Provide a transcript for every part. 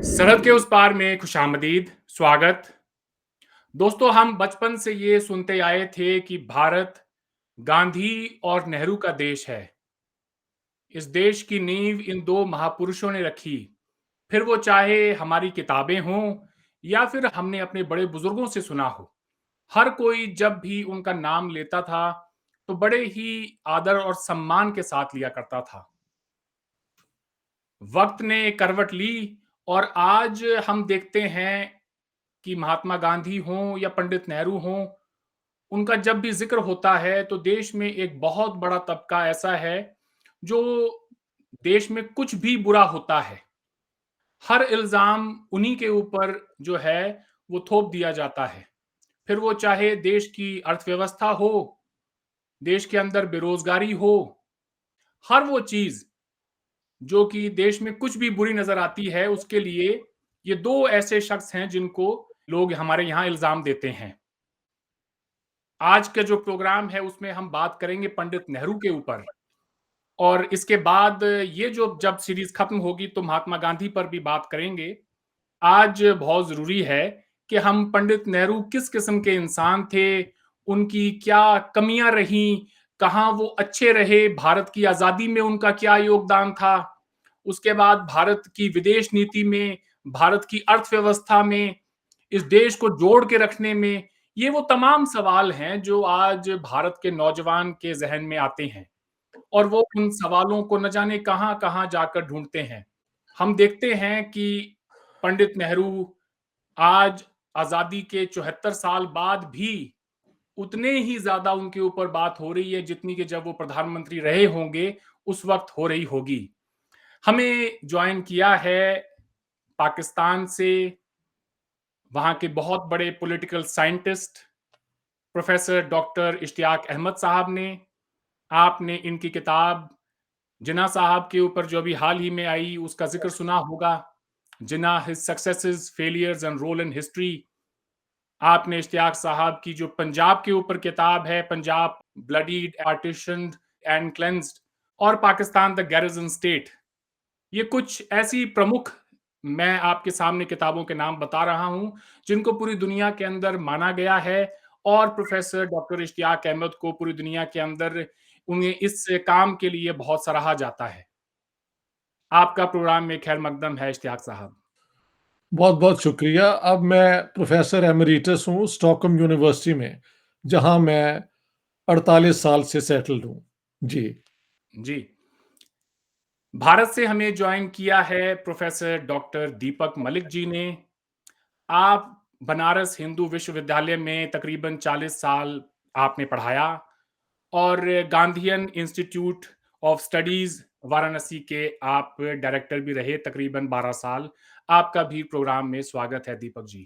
सरहद के उस पार में खुशामदीद, स्वागत। दोस्तों, हम बचपन से ये सुनते आए थे कि भारत गांधी और नेहरू का देश है। इस देश की नींव इन दो महापुरुषों ने रखी। फिर वो चाहे हमारी किताबें हों या फिर हमने अपने बड़े बुजुर्गों से सुना हो, हर कोई जब भी उनका नाम लेता था तो बड़े ही आदर और सम्मान के साथ लिया करता था। वक्त ने करवट ली और आज हम देखते हैं कि महात्मा गांधी हों या पंडित नेहरू हों, उनका जब भी ज़िक्र होता है तो देश में एक बहुत बड़ा तबका ऐसा है जो देश में कुछ भी बुरा होता है, हर इल्ज़ाम उन्हीं के ऊपर जो है वो थोप दिया जाता है। फिर वो चाहे देश की अर्थव्यवस्था हो, देश के अंदर बेरोज़गारी हो, हर वो चीज़ जो कि देश में कुछ भी बुरी नज़र आती है, उसके लिए ये 2 ऐसे शख्स हैं जिनको लोग हमारे यहाँ इल्ज़ाम देते हैं। आज का जो प्रोग्राम है उसमें हम बात करेंगे पंडित नेहरू के ऊपर और इसके बाद ये जो जब सीरीज खत्म होगी तो महात्मा गांधी पर भी बात करेंगे। आज बहुत ज़रूरी है कि हम पंडित नेहरू किस किस्म के इंसान थे, उनकी क्या कमियां रहीं, कहाँ वो अच्छे रहे, भारत की आज़ादी में उनका क्या योगदान था, उसके बाद भारत की विदेश नीति में, भारत की अर्थव्यवस्था में, इस देश को जोड़ के रखने में, ये वो तमाम सवाल हैं जो आज भारत के नौजवान के ज़हन में आते हैं और वो उन सवालों को न जाने कहाँ-कहाँ जाकर ढूँढते हैं। हम देखते हैं कि पंडित नेहरू आज आज़ादी के 74 साल बाद भी उतने ही ज़्यादा उनके ऊपर बात हो रही है जितनी कि जब वो प्रधानमंत्री रहे होंगे, उस वक़्त हो रही होगी। हमें जॉइन किया है पाकिस्तान से वहाँ के बहुत बड़े political scientist professor doctor Ishtiaq Ahmed साहब ने। आपने इनकी किताब जिन्ना साहब के ऊपर जो अभी हाल ही में आई उसका ज़िक्र सुना होगा, Jinnah his successes, failures and role in history. आपने इश्तियाक साहब की जो पंजाब के ऊपर किताब है, पंजाब ब्लडीड, पार्टीशन्ड एंड क्लेंस्ड और पाकिस्तान द गैरिज़न स्टेट, ये कुछ ऐसी प्रमुख मैं आपके सामने किताबों के नाम बता रहा हूं जिनको पूरी दुनिया के अंदर माना गया है और प्रोफेसर डॉक्टर इश्तियाक अहमद को पूरी दुनिया के अंदर उन्हें इस काम के लिए बहुत सराहा जाता है। आपका प्रोग्राम में खैर मकदम है इश्तियाक साहब। बहुत-बहुत शुक्रिया। अब मैं प्रोफ़ेसर एमेरिटस हूँ स्टॉकहोम यूनिवर्सिटी में, जहाँ मैं 48 साल से सेटल्ड हूँ। जी। जी, भारत से हमें ज्वाइन किया है प्रोफेसर डॉक्टर दीपक मलिक जी ने। आप बनारस हिंदू विश्वविद्यालय में तकरीबन 40 साल आपने पढ़ाया और Gandhian institute of studies Varanasi के आप डायरेक्टर भी रहे तकरीबन 12 साल। आपका भी प्रोग्राम में स्वागत है दीपक जी।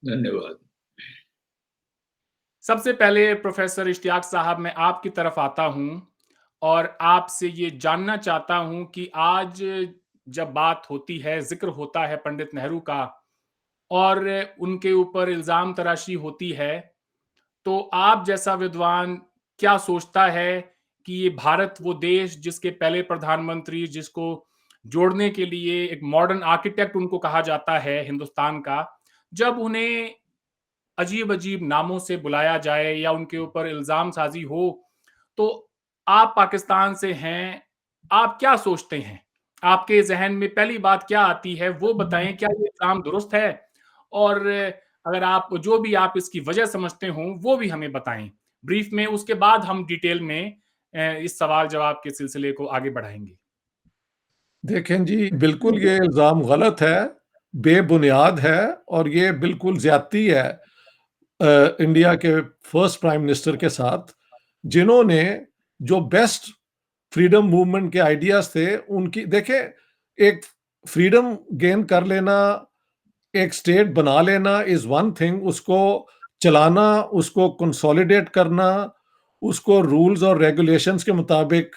धन्यवाद। सबसे पहले प्रोफेसर इश्तियाक साहब मैं आपकी तरफ आता हूं और आपसे ये जानना चाहता हूं कि आज जब बात होती है, जिक्र होता है पंडित नेहरू का और उनके ऊपर इल्ज़ाम तराशी होती है, तो आप जैसा विद्वान क्या सोचता है कि ये भारत वो देश जिसके पहले प्रधानमंत्री जिसको जोड़ने के लिए एक मॉडर्न आर्किटेक्ट उनको कहा जाता है हिंदुस्तान का, जब उन्हें अजीब-अजीब नामों से बुलाया जाए या उनके ऊपर इल्ज़ाम साज़ी हो, तो आप पाकिस्तान से हैं, आप क्या सोचते हैं? आपके ज़हन में पहली बात क्या आती है वो बताएँ, क्या ये इल्ज़ाम दुरुस्त है? और अगर आप जो भी आप इसकी वजह समझते हों, वो भी हमें बताएँ ब्रीफ में, उसके बाद हम डिटेल में इस सवाल-जवाब के सिलसिले को आगे बढ़ाएँगे। देखें जी, बिल्कुल ये इल्ज़ाम गलत है, बेबुनियाद है और ये बिल्कुल ज़्यादती है इंडिया के फर्स्ट प्राइम मिनिस्टर के साथ, जिन्होंने जो बेस्ट फ्रीडम मूवमेंट के आइडियाज़ थे, उनकी देखें, एक फ्रीडम गेन कर लेना, एक स्टेट बना लेना इज़ वन थिंग, उसको चलाना, उसको कंसोलिडेट करना, उसको रूल्स और रेगुलेशंस के मुताबिक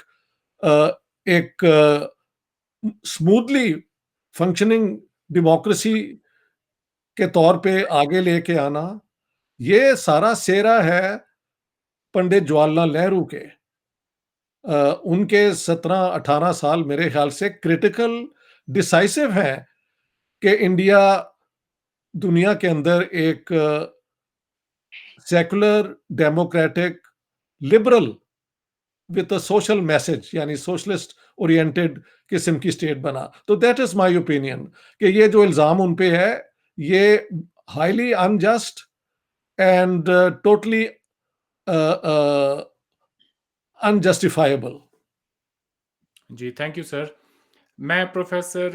अ, एक स्मूथली फंक्शनिंग डेमोक्रेसी के तौर पे आगे लेके आना, ये सारा सेरा है पंडित जवाहरलाल नेहरू के। उनके 17-18 साल मेरे ख्याल से क्रिटिकल डिसाइसिव हैं कि इंडिया दुनिया के अंदर एक secular, democratic, liberal with a social message यानी सोशलिस्ट ओरिएंटेड किस्म की स्टेट बना। तो दैट इज़ माय ओपिनियन कि ये जो इल्ज़ाम उन पे है, ये highly unjust and totally unjustifiable. जी, थैंक यू सर। मैं प्रोफ़ेसर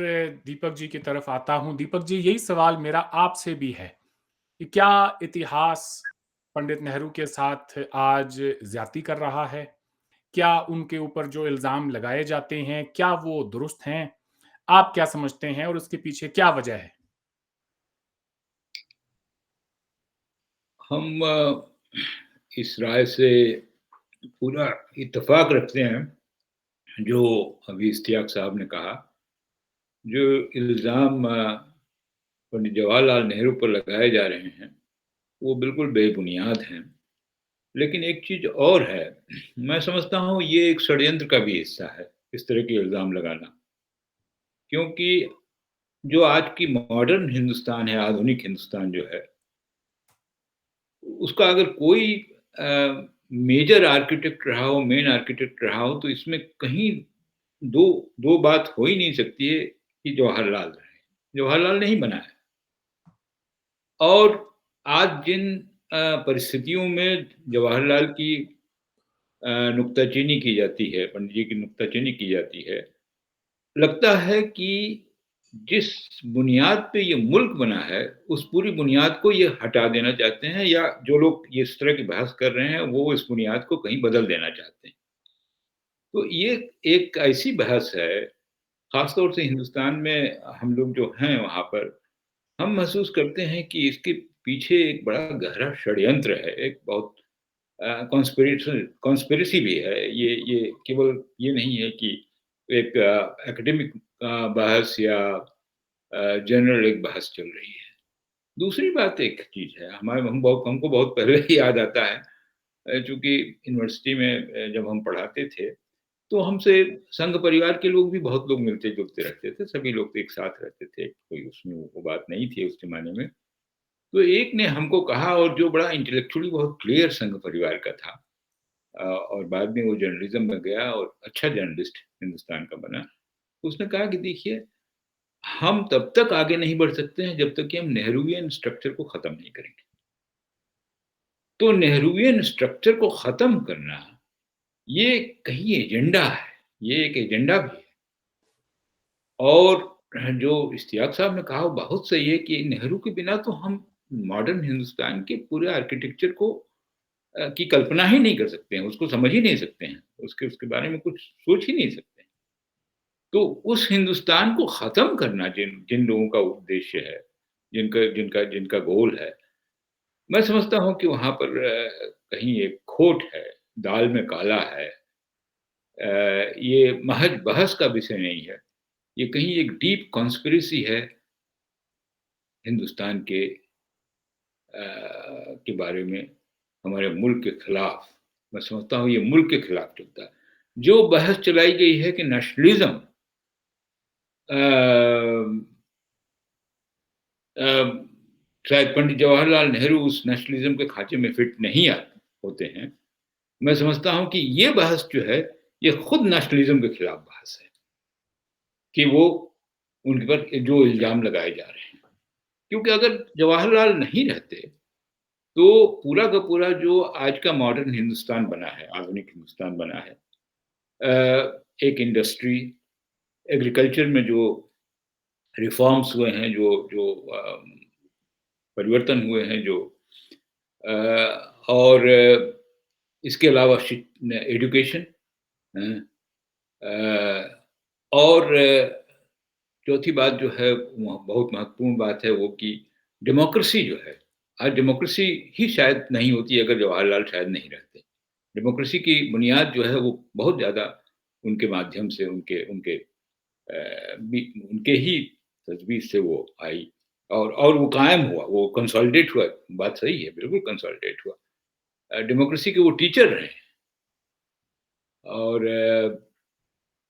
दीपक जी की तरफ आता हूँ। दीपक जी, यही सवाल मेरा आपसे भी है कि क्या इतिहास पंडित नेहरू के साथ आज ज़्यादती कर रहा है? क्या उनके ऊपर जो इल्ज़ाम लगाए जाते हैं, क्या वो दुरुस्त हैं? आप क्या समझते हैं और उसके पीछे क्या वजह है? हम इस राय से पूरा इत्तेफ़ाक रखते हैं, जो अभी इश्तियाक साहब ने कहा। जो इल्ज़ाम पंडित जवाहरलाल नेहरू पर लगाए जा रहे हैं, वो बिल्कुल बेबुनियाद हैं। लेकिन एक चीज़ और है, मैं समझता हूँ ये एक षड्यंत्र का भी हिस्सा है, इस तरह के इल्ज़ाम लगाना। क्योंकि जो आज की मॉडर्न हिंदुस्तान है, आधुनिक हिंदुस्तान जो है, उसका अगर कोई मेजर आर्किटेक्ट रहा हो, मेन आर्किटेक्ट रहा हो, तो इसमें कहीं 2 2 बात हो ही नहीं सकती है कि जवाहरलाल रहे। जवाहरलाल ने ही बनाया। और आज जिन परिस्थितियों में जवाहरलाल की नुक्ताचीनी की जाती है, पंडित जी की नुक्ताचीनी की जाती है, लगता है कि जिस बुनियाद पे ये मुल्क बना है, उस पूरी बुनियाद को ये हटा देना चाहते हैं, या जो लोग ये इस तरह की बहस कर रहे हैं, वो इस बुनियाद को कहीं बदल देना चाहते हैं। तो ये एक ऐसी बहस है, ख़ास तौर से हिंदुस्तान में हम लोग जो हैं वहाँ पर, हम महसूस करते हैं कि इसके पीछे एक बड़ा गहरा षड्यंत्र है, एक बहुत कॉन्स्पिरेसी भी है। ये केवल ये नहीं है कि एक एकेडमिक बहस या जनरल एक बहस चल रही है। दूसरी बात एक चीज़ है, हमारे हमको बहुत पहले ही याद आता है, चूँकि यूनिवर्सिटी में जब हम पढ़ाते थे, तो हमसे संघ परिवार के लोग भी बहुत लोग मिलते-जुलते रहते थे, सभी लोग एक साथ रहते थे, कोई उसमें वो बात नहीं थी उस ज़माने में। तो एक ने हमको कहा, और जो बड़ा इंटेलेक्चुअली बहुत क्लियर संघ परिवार का था, और बाद में वो जर्नलिज़्म में गया और अच्छा जर्नलिस्ट हिंदुस्तान का बना। उसने कहा कि देखिए, हम तब तक आगे नहीं बढ़ सकते हैं जब तक कि हम नेहरूवियन स्ट्रक्चर को ख़त्म नहीं करेंगे। तो नेहरूवियन स्ट्रक्चर को ख़त्म करना, ये कहीं एजेंडा है, ये एक एजेंडा भी है। और जो इश्तियाक साहब ने कहा वो बहुत सही है कि नेहरू के बिना तो हम मॉडर्न हिंदुस्तान के पूरे आर्किटेक्चर को की कल्पना ही नहीं कर सकते हैं, उसको समझ ही नहीं सकते हैं, उसके उसके बारे में कुछ सोच ही नहीं सकते हैं। तो उस हिंदुस्तान को ख़त्म करना जिन जिन लोगों का उद्देश्य है, जिनका जिनका जिनका गोल है, मैं समझता हूँ कि वहाँ पर कहीं एक खोट है, दाल में काला है। ये महज़ बहस का विषय नहीं है, ये कहीं एक डीप कॉन्स्पिरेसी है हिंदुस्तान के बारे में, हमारे मुल्क के खिलाफ। मैं समझता हूँ ये मुल्क के खिलाफ चलता है। जो बहस चलाई गई है कि नेशनलिज़्म अ अ, शायद पंडित जवाहरलाल नेहरू उस नेशनलिज़्म के खाँचे में फिट नहीं होते हैं। मैं समझता हूँ कि ये बहस जो है, ये खुद नेशनलिज़्म के खिलाफ बहस है, कि वो उनके पर जो इल्ज़ाम लगाए जा रहे हैं। क्योंकि अगर जवाहरलाल नहीं रहते, तो पूरा का पूरा जो आज का मॉडर्न हिंदुस्तान बना है, आधुनिक हिंदुस्तान बना है, एक इंडस्ट्री, एग्रीकल्चर में जो रिफ़ॉर्म्स हुए हैं, जो जो परिवर्तन हुए हैं, जो और इसके अलावा एजुकेशन, और चौथी बात जो है, वो बहुत महत्वपूर्ण बात है, वो कि डेमोक्रेसी जो है, आज डेमोक्रेसी ही शायद नहीं होती अगर जवाहरलाल शायद नहीं रहते। डेमोक्रेसी की बुनियाद जो है वो बहुत ज़्यादा उनके माध्यम से, उनके उनके उनके ही तजवीज़ से वो आई, और वो कायम हुआ, वो कंसोलिडेट हुआ। बात सही है, बिल्कुल कंसोलिडेट हुआ। डेमोक्रेसी के वो टीचर रहे हैं। और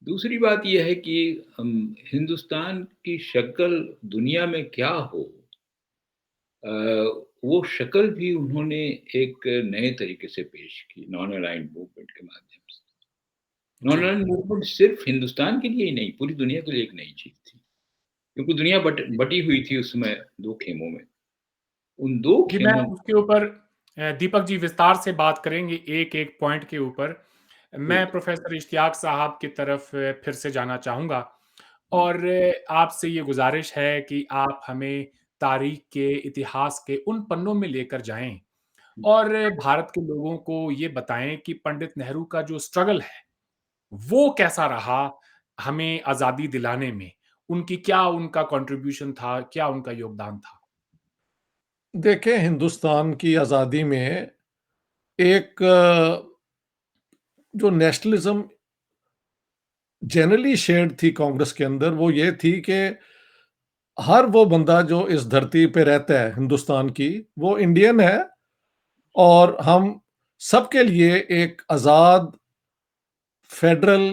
दूसरी बात ये है कि हिंदुस्तान की शक्ल दुनिया में क्या हो, अ, वो शक्ल भी उन्होंने एक नए तरीके से पेश की नॉन अलाइन्ड मूवमेंट के माध्यम से। नॉन जी। अलाइन्ड मूवमेंट सिर्फ़ हिंदुस्तान के लिए ही नहीं, पूरी दुनिया के लिए एक नई चीज़ थी। क्योंकि दुनिया बटी हुई थी उस समय 2 खेमों में। उन 2 जी, मैं खेमों उसके ऊपर दीपक जी विस्तार से बात करेंगे एक-एक पॉइंट के ऊपर। मैं ठीक है। प्रोफ़ेसर इश्तियाक साहब की तरफ फिर से जाना चाहूँगा हुँ, और आपसे ये गुज़ारिश है कि आप हमें तारीख़ के, इतिहास के उन पन्नों में लेकर जाएँ हुँ। और भारत के लोगों को ये बताएँ कि पंडित नेहरू का जो स्ट्रगल है, वो कैसा रहा हमें आज़ादी दिलाने में? उनका कंट्रीब्यूशन था, क्या उनका योगदान था? देखिए, हिंदुस्तान की आज़ादी में एक जो नेशनलिज़्म जनरली शेयर्ड थी कांग्रेस के अंदर, वो ये थी कि हर वो बंदा जो इस धरती पे रहता है हिंदुस्तान की, वो इंडियन है और हम सबके लिए एक आज़ाद फेडरल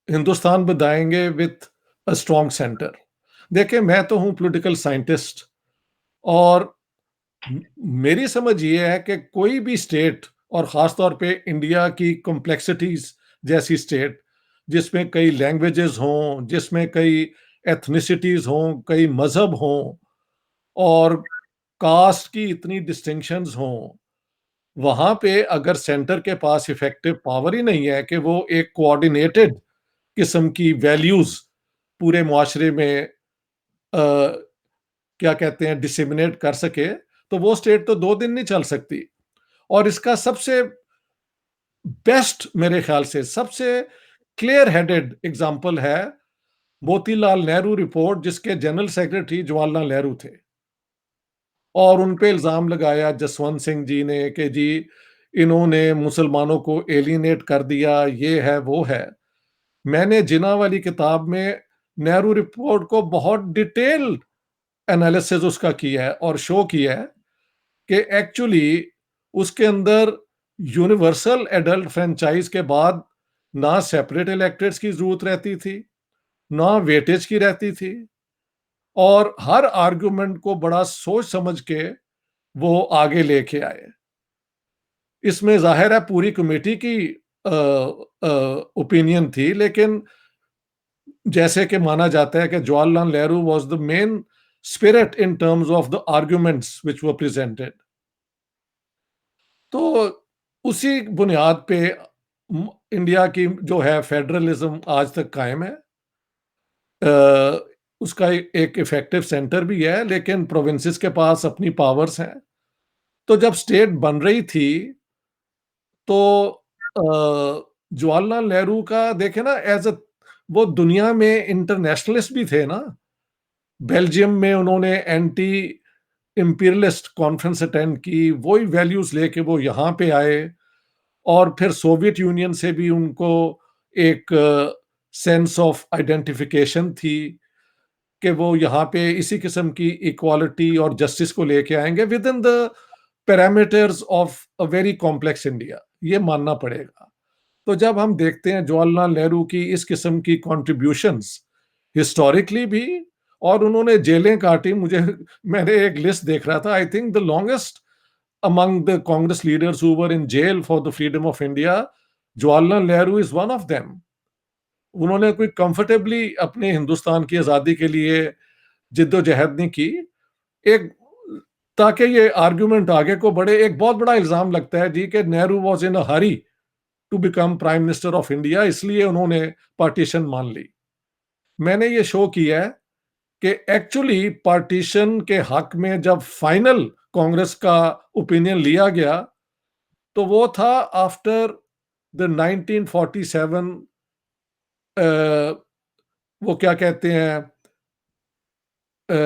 हिंदुस्तान बनाएँगे विथ अ स्ट्रॉन्ग सेंटर। देखिए, मैं तो हूँ पॉलिटिकल साइंटिस्ट और म मेरी समझ ये है कि कोई भी स्टेट और ख़ास तौर पे इंडिया की कॉम्प्लेक्सिटीज़ जैसी स्टेट, जिसमें कई लैंग्वेजेज़ हों, जिसमें कई एथनिसिटीज़ हों, कई मज़हब हों और कास्ट की इतनी डिस्टिंक्शंस हों, वहाँ पे अगर सेंटर के पास इफेक्टिव पावर ही नहीं है कि वो एक कोऑर्डिनेटेड किस्म की वैल्यूज़ पूरे मुआशरे में क्या कहते हैं डिसेमिनेट कर सके, तो वो स्टेट तो 2 दिन नहीं चल सकती। और इसका सबसे बेस्ट मेरे ख्याल से सबसे क्लियर हेडेड एग्ज़ाम्पल है मोतीलाल नेहरू रिपोर्ट जिसके जनरल सेक्रेटरी जवाहरलाल नेहरू थे। और उन पे इल्ज़ाम लगाया जसवंत सिंह जी ने कि जी इन्होंने मुसलमानों को एलिनेट कर दिया, ये है, वो है। मैंने जिन्ना वाली किताब में नेहरू रिपोर्ट को बहुत डिटेल्ड एनालिसिस उसका किया है और शो किया है कि एक्चुअली उसके अंदर यूनिवर्सल एडल्ट फ्रेंचाइज के बाद ना सेपरेट इलेक्टेड्स की ज़रूरत रहती थी, ना वेटेज की रहती थी और हर आर्गुमेंट को बड़ा सोच समझ के वो आगे लेके आए। इसमें ज़ाहिर है पूरी कमेटी की ओपिनियन थी लेकिन जैसे कि माना जाता है कि Jawaharlal Nehru was the main spirit in terms of the arguments which were presented. तो उसी बुनियाद पे इंडिया की जो है फेडरलिज्म आज तक कायम है। अ, उसका एक इफेक्टिव सेंटर भी है लेकिन प्रोविंसेस के पास अपनी पावर्स हैं। तो जब स्टेट बन रही थी तो जवाहरलाल नेहरू का देखे ना एज अ वो दुनिया में इंटरनेशनलिस्ट भी थे ना। बेल्जियम में उन्होंने एंटी इंपीरियलिस्ट कॉन्फ्रेंस अटेंड की, वही वैल्यूज लेके वो यहाँ पे आए और फिर सोवियत यूनियन से भी उनको एक सेंस ऑफ आइडेंटिफिकेशन थी कि वो यहाँ पे इसी किस्म की इक्वालिटी और जस्टिस को लेके आएंगे with in the parameters of a very complex India, ये मानना पड़ेगा। तो जब हम देखते हैं जवाहरलाल नेहरू की इस किस्म की कॉन्ट्रीब्यूशंस हिस्टोरिकली भी और उन्होंने जेलें काटी, मुझे मैंने एक लिस्ट देख रहा था, I think the longest among the Congress leaders who were in jail for the freedom of India, Jawaharlal Nehru is one of them. उन्होंने कोई कंफर्टेबली अपने हिंदुस्तान की आज़ादी के लिए जिद्दोजहद नहीं की। एक ताकि ये आर्गुमेंट आगे को बढ़े, एक बहुत बड़ा इल्ज़ाम लगता है जी कि Nehru was in a hurry to become prime minister of India, इसलिए उन्होंने पार्टीशन मान ली। मैंने ये शो किया है कि एक्चुअली पार्टीशन के हक में जब फाइनल कांग्रेस का ओपिनियन लिया गया तो वो था आफ्टर द 1947 वो क्या कहते हैं अ,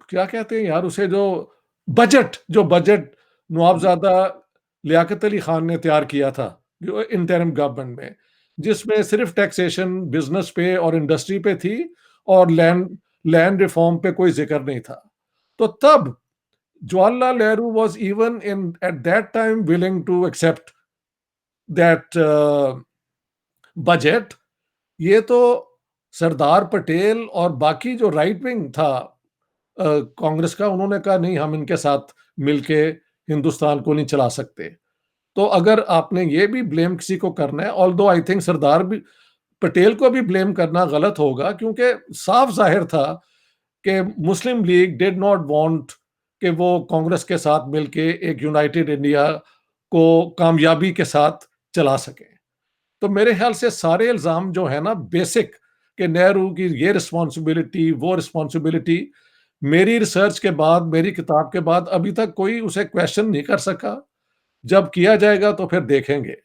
क्या कहते हैं यार उसे जो बजट नवाबजादा लियाकत अली खान ने तैयार किया था जो इंटरिम गवर्नमेंट में, जिसमें सिर्फ टैक्सेशन बिजनेस पे और इंडस्ट्री पे थी और लैंड लैंड रिफॉर्म पे कोई जिक्र नहीं था। तो तब Jawaharlal Nehru was even in at that time willing to accept that budget, ये तो सरदार पटेल और बाकी जो राइट विंग था कांग्रेस का, उन्होंने कहा नहीं, हम इनके साथ मिलके हिंदुस्तान को नहीं चला सकते। तो अगर आपने ये भी ब्लेम किसी को करना है, ऑल्दो आई थिंक सरदार भी पटेल को भी ब्लेम करना गलत होगा, क्योंकि साफ जाहिर था कि मुस्लिम लीग डिड नॉट वांट कि वो कांग्रेस के साथ मिलके एक यूनाइटेड इंडिया को कामयाबी के साथ चला सके। तो मेरे ख्याल से सारे इल्ज़ाम जो है ना बेसिक, कि नेहरू की ये रिस्पॉन्सिबिलिटी, वो रिस्पॉन्सिबिलिटी, मेरी रिसर्च के बाद, मेरी किताब के बाद अभी तक कोई उसे क्वेश्चन नहीं कर सका। जब किया जाएगा तो फिर देखेंगे।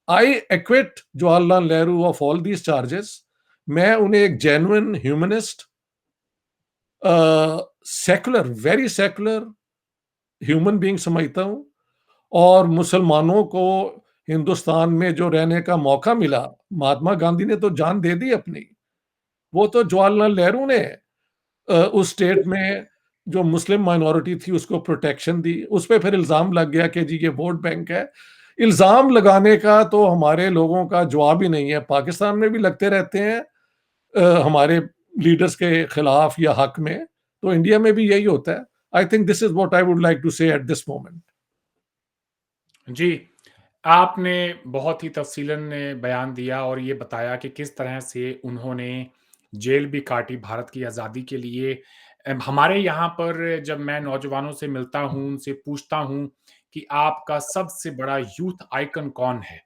I acquit Jawaharlal Nehru of all these charges. मैं उन्हें एक genuine humanist, secular, very secular human being समझता हूँ। और मुसलमानों को हिंदुस्तान में जो रहने का मौका मिला, महात्मा गांधी ने तो जान दे दी अपनी। वो तो जवाहरलाल नेहरू ने उस स्टेट में जो मुस्लिम माइनॉरिटी थी उसको प्रोटेक्शन दी। उस पे फिर इल्ज़ाम लग गया कि जी ये वोट बैंक है। इल्ज़ाम लगाने का तो हमारे लोगों का जवाब ही नहीं है। पाकिस्तान में भी लगते रहते हैं हमारे लीडर्स के खिलाफ या हक में, तो इंडिया में भी यही होता है। I think this is what I would like to say at this moment. जी, आपने बहुत ही तफ़सीलन बयान दिया और ये बताया कि किस तरह से उन्होंने जेल भी काटी भारत की आज़ादी के लिए। हमारे यहाँ पर जब मैं नौजवानों से मिलता हूँ, उनसे पूछता हूँ कि आपका सबसे बड़ा यूथ आइकन कौन है?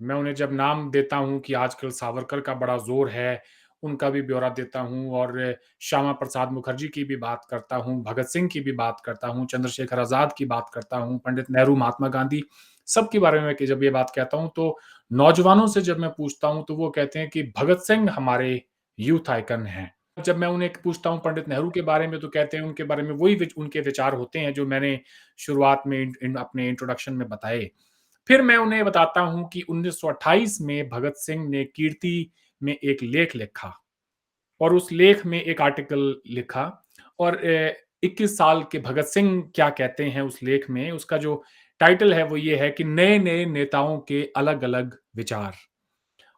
मैं उन्हें जब नाम देता हूँ कि आजकल सावरकर का बड़ा ज़ोर है, उनका भी ब्यौरा देता हूँ और श्यामा प्रसाद मुखर्जी की भी बात करता हूँ, भगत सिंह की भी बात करता हूँ, चंद्रशेखर आज़ाद की बात करता हूँ, पंडित नेहरू, महात्मा गांधी, सबके बारे में कि जब ये बात कहता हूँ, तो नौजवानों से जब मैं पूछता हूँ, तो वो कहते हैं कि भगत सिंह हमारे यूथ आइकन हैं। जब मैं उन्हें पूछता हूँ पंडित नेहरू के बारे में, तो कहते हैं उनके बारे में वही उनके विचार होते हैं, जो मैंने शुरुआत में अपने इंट्रोडक्शन में बताए। फिर मैं उन्हें बताता हूँ कि 1928 में भगत सिंह ने कीर्ति में एक लेख लिखा और उस लेख में एक आर्टिकल लिखा और 21 साल के भगत सिंह क्या कहते हैं उस लेख में, उसका जो टाइटल है वो ये है कि नए-नए नेताओं के अलग-अलग विचार।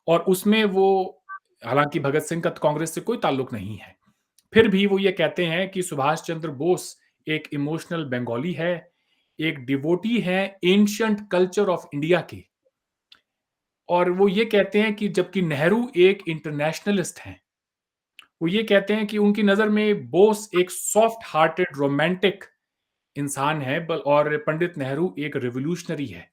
और उसमें वो, हालाँकि भगत सिंह का तो कांग्रेस से कोई ताल्लुक नहीं है। फिर भी वो ये कहते हैं कि सुभाष चंद्र बोस एक इमोशनल बंगाली है, एक डिवोटी है एंशिएंट कल्चर ऑफ इंडिया के। और वो ये कहते हैं कि जबकि नेहरू एक इंटरनेशनलिस्ट हैं, वो ये कहते हैं कि उनकी नज़र में बोस एक सॉफ्ट हार्टेड रोमांटिक इंसान है और पंडित नेहरू एक रिवॉल्यूशनरी है।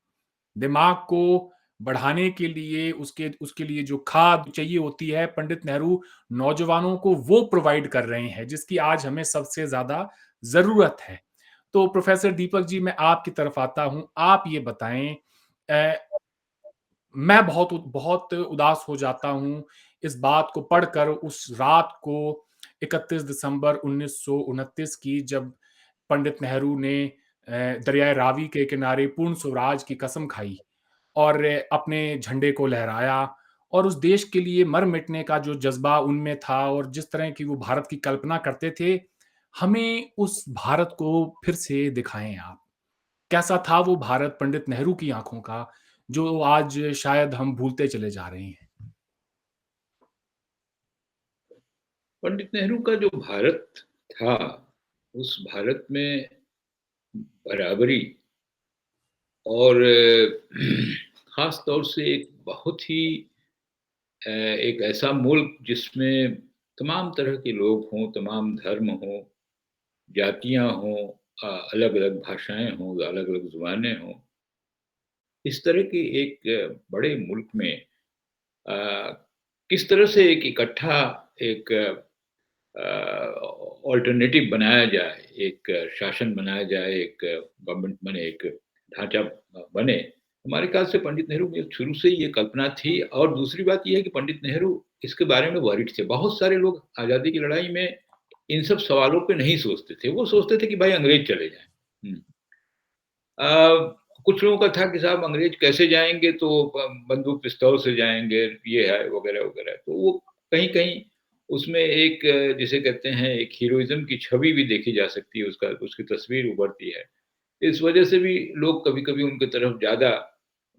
दिमाग को बढ़ाने के लिए उसके उसके लिए जो खाद चाहिए होती है, पंडित नेहरू नौजवानों को वो प्रोवाइड कर रहे हैं, जिसकी आज हमें सबसे ज़्यादा ज़रूरत है। तो प्रोफ़ेसर दीपक जी, मैं आपकी तरफ आता हूँ। आप ये बताएँ, अ, मैं बहुत उदास हो जाता हूँ इस बात को पढ़कर उस रात को 31 दिसंबर 1929 की, जब पंडित नेहरू ने दरियाए रावी के किनारे पूर्ण स्वराज की कसम खाई और अपने झंडे को लहराया और उस देश के लिए मर मिटने का जो जज़्बा उनमें था और जिस तरह की वो भारत की कल्पना करते थे, हमें उस भारत को फिर से दिखाएँ आप। कैसा था वो भारत पंडित नेहरू की आँखों का, जो आज शायद हम भूलते चले जा रहे हैं? पंडित नेहरू का जो भारत था, उस भारत में बराबरी और ख़ास तौर से एक बहुत ही एक ऐसा मुल्क जिसमें तमाम तरह के लोग हों, तमाम धर्म हों, जातियाँ हों, अलग-अलग भाषाएँ हों, अलग-अलग ज़ुबानें हों। इस तरह के एक बड़े मुल्क में अ, किस तरह से एक इकट्ठा एक अल्टरनेटिव बनाया जाए, एक शासन बनाया जाए, एक गवर्नमेंट बने, एक ढाँचा बने। हमारे ख़्याल से पंडित नेहरू की शुरू से ही ये कल्पना थी और दूसरी बात ये है कि पंडित नेहरू इसके बारे में वरीड थे। बहुत सारे लोग आज़ादी की लड़ाई में इन सब सवालों पे नहीं सोचते थे। वो सोचते थे कि भाई अंग्रेज़ चले जाएँ। हुँ। कुछ लोगों का था कि साहब अंग्रेज़ कैसे जाएँगे तो बंदूक पिस्तौल से जाएँगे, ये है वग़ैरह-वग़ैरह। तो वो कहीं-कहीं उसमें एक जिसे कहते हैं एक हीरोइज़्म की छवि भी देखी जा सकती है, उसका उसकी तस्वीर उभरती है। इस वजह से भी लोग कभी-कभी उनकी तरफ ज़्यादा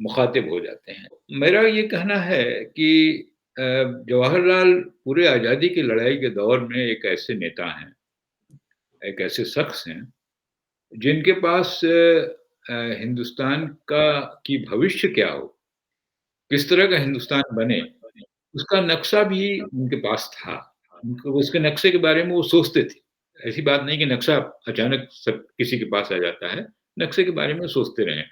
मुखातिब हो जाते हैं। मेरा ये कहना है कि जवाहरलाल पूरे आज़ादी की लड़ाई के दौर में एक ऐसे नेता हैं, एक ऐसे शख्स हैं, जिनके पास हिंदुस्तान का की भविष्य क्या हो, किस तरह का हिंदुस्तान बने, उसका नक्शा भी उनके पास था। उनको उसके नक्शे के बारे में वो सोचते थे। ऐसी बात नहीं कि नक्शा अचानक सब किसी के पास आ जाता है, नक्शे के बारे में सोचते रहे।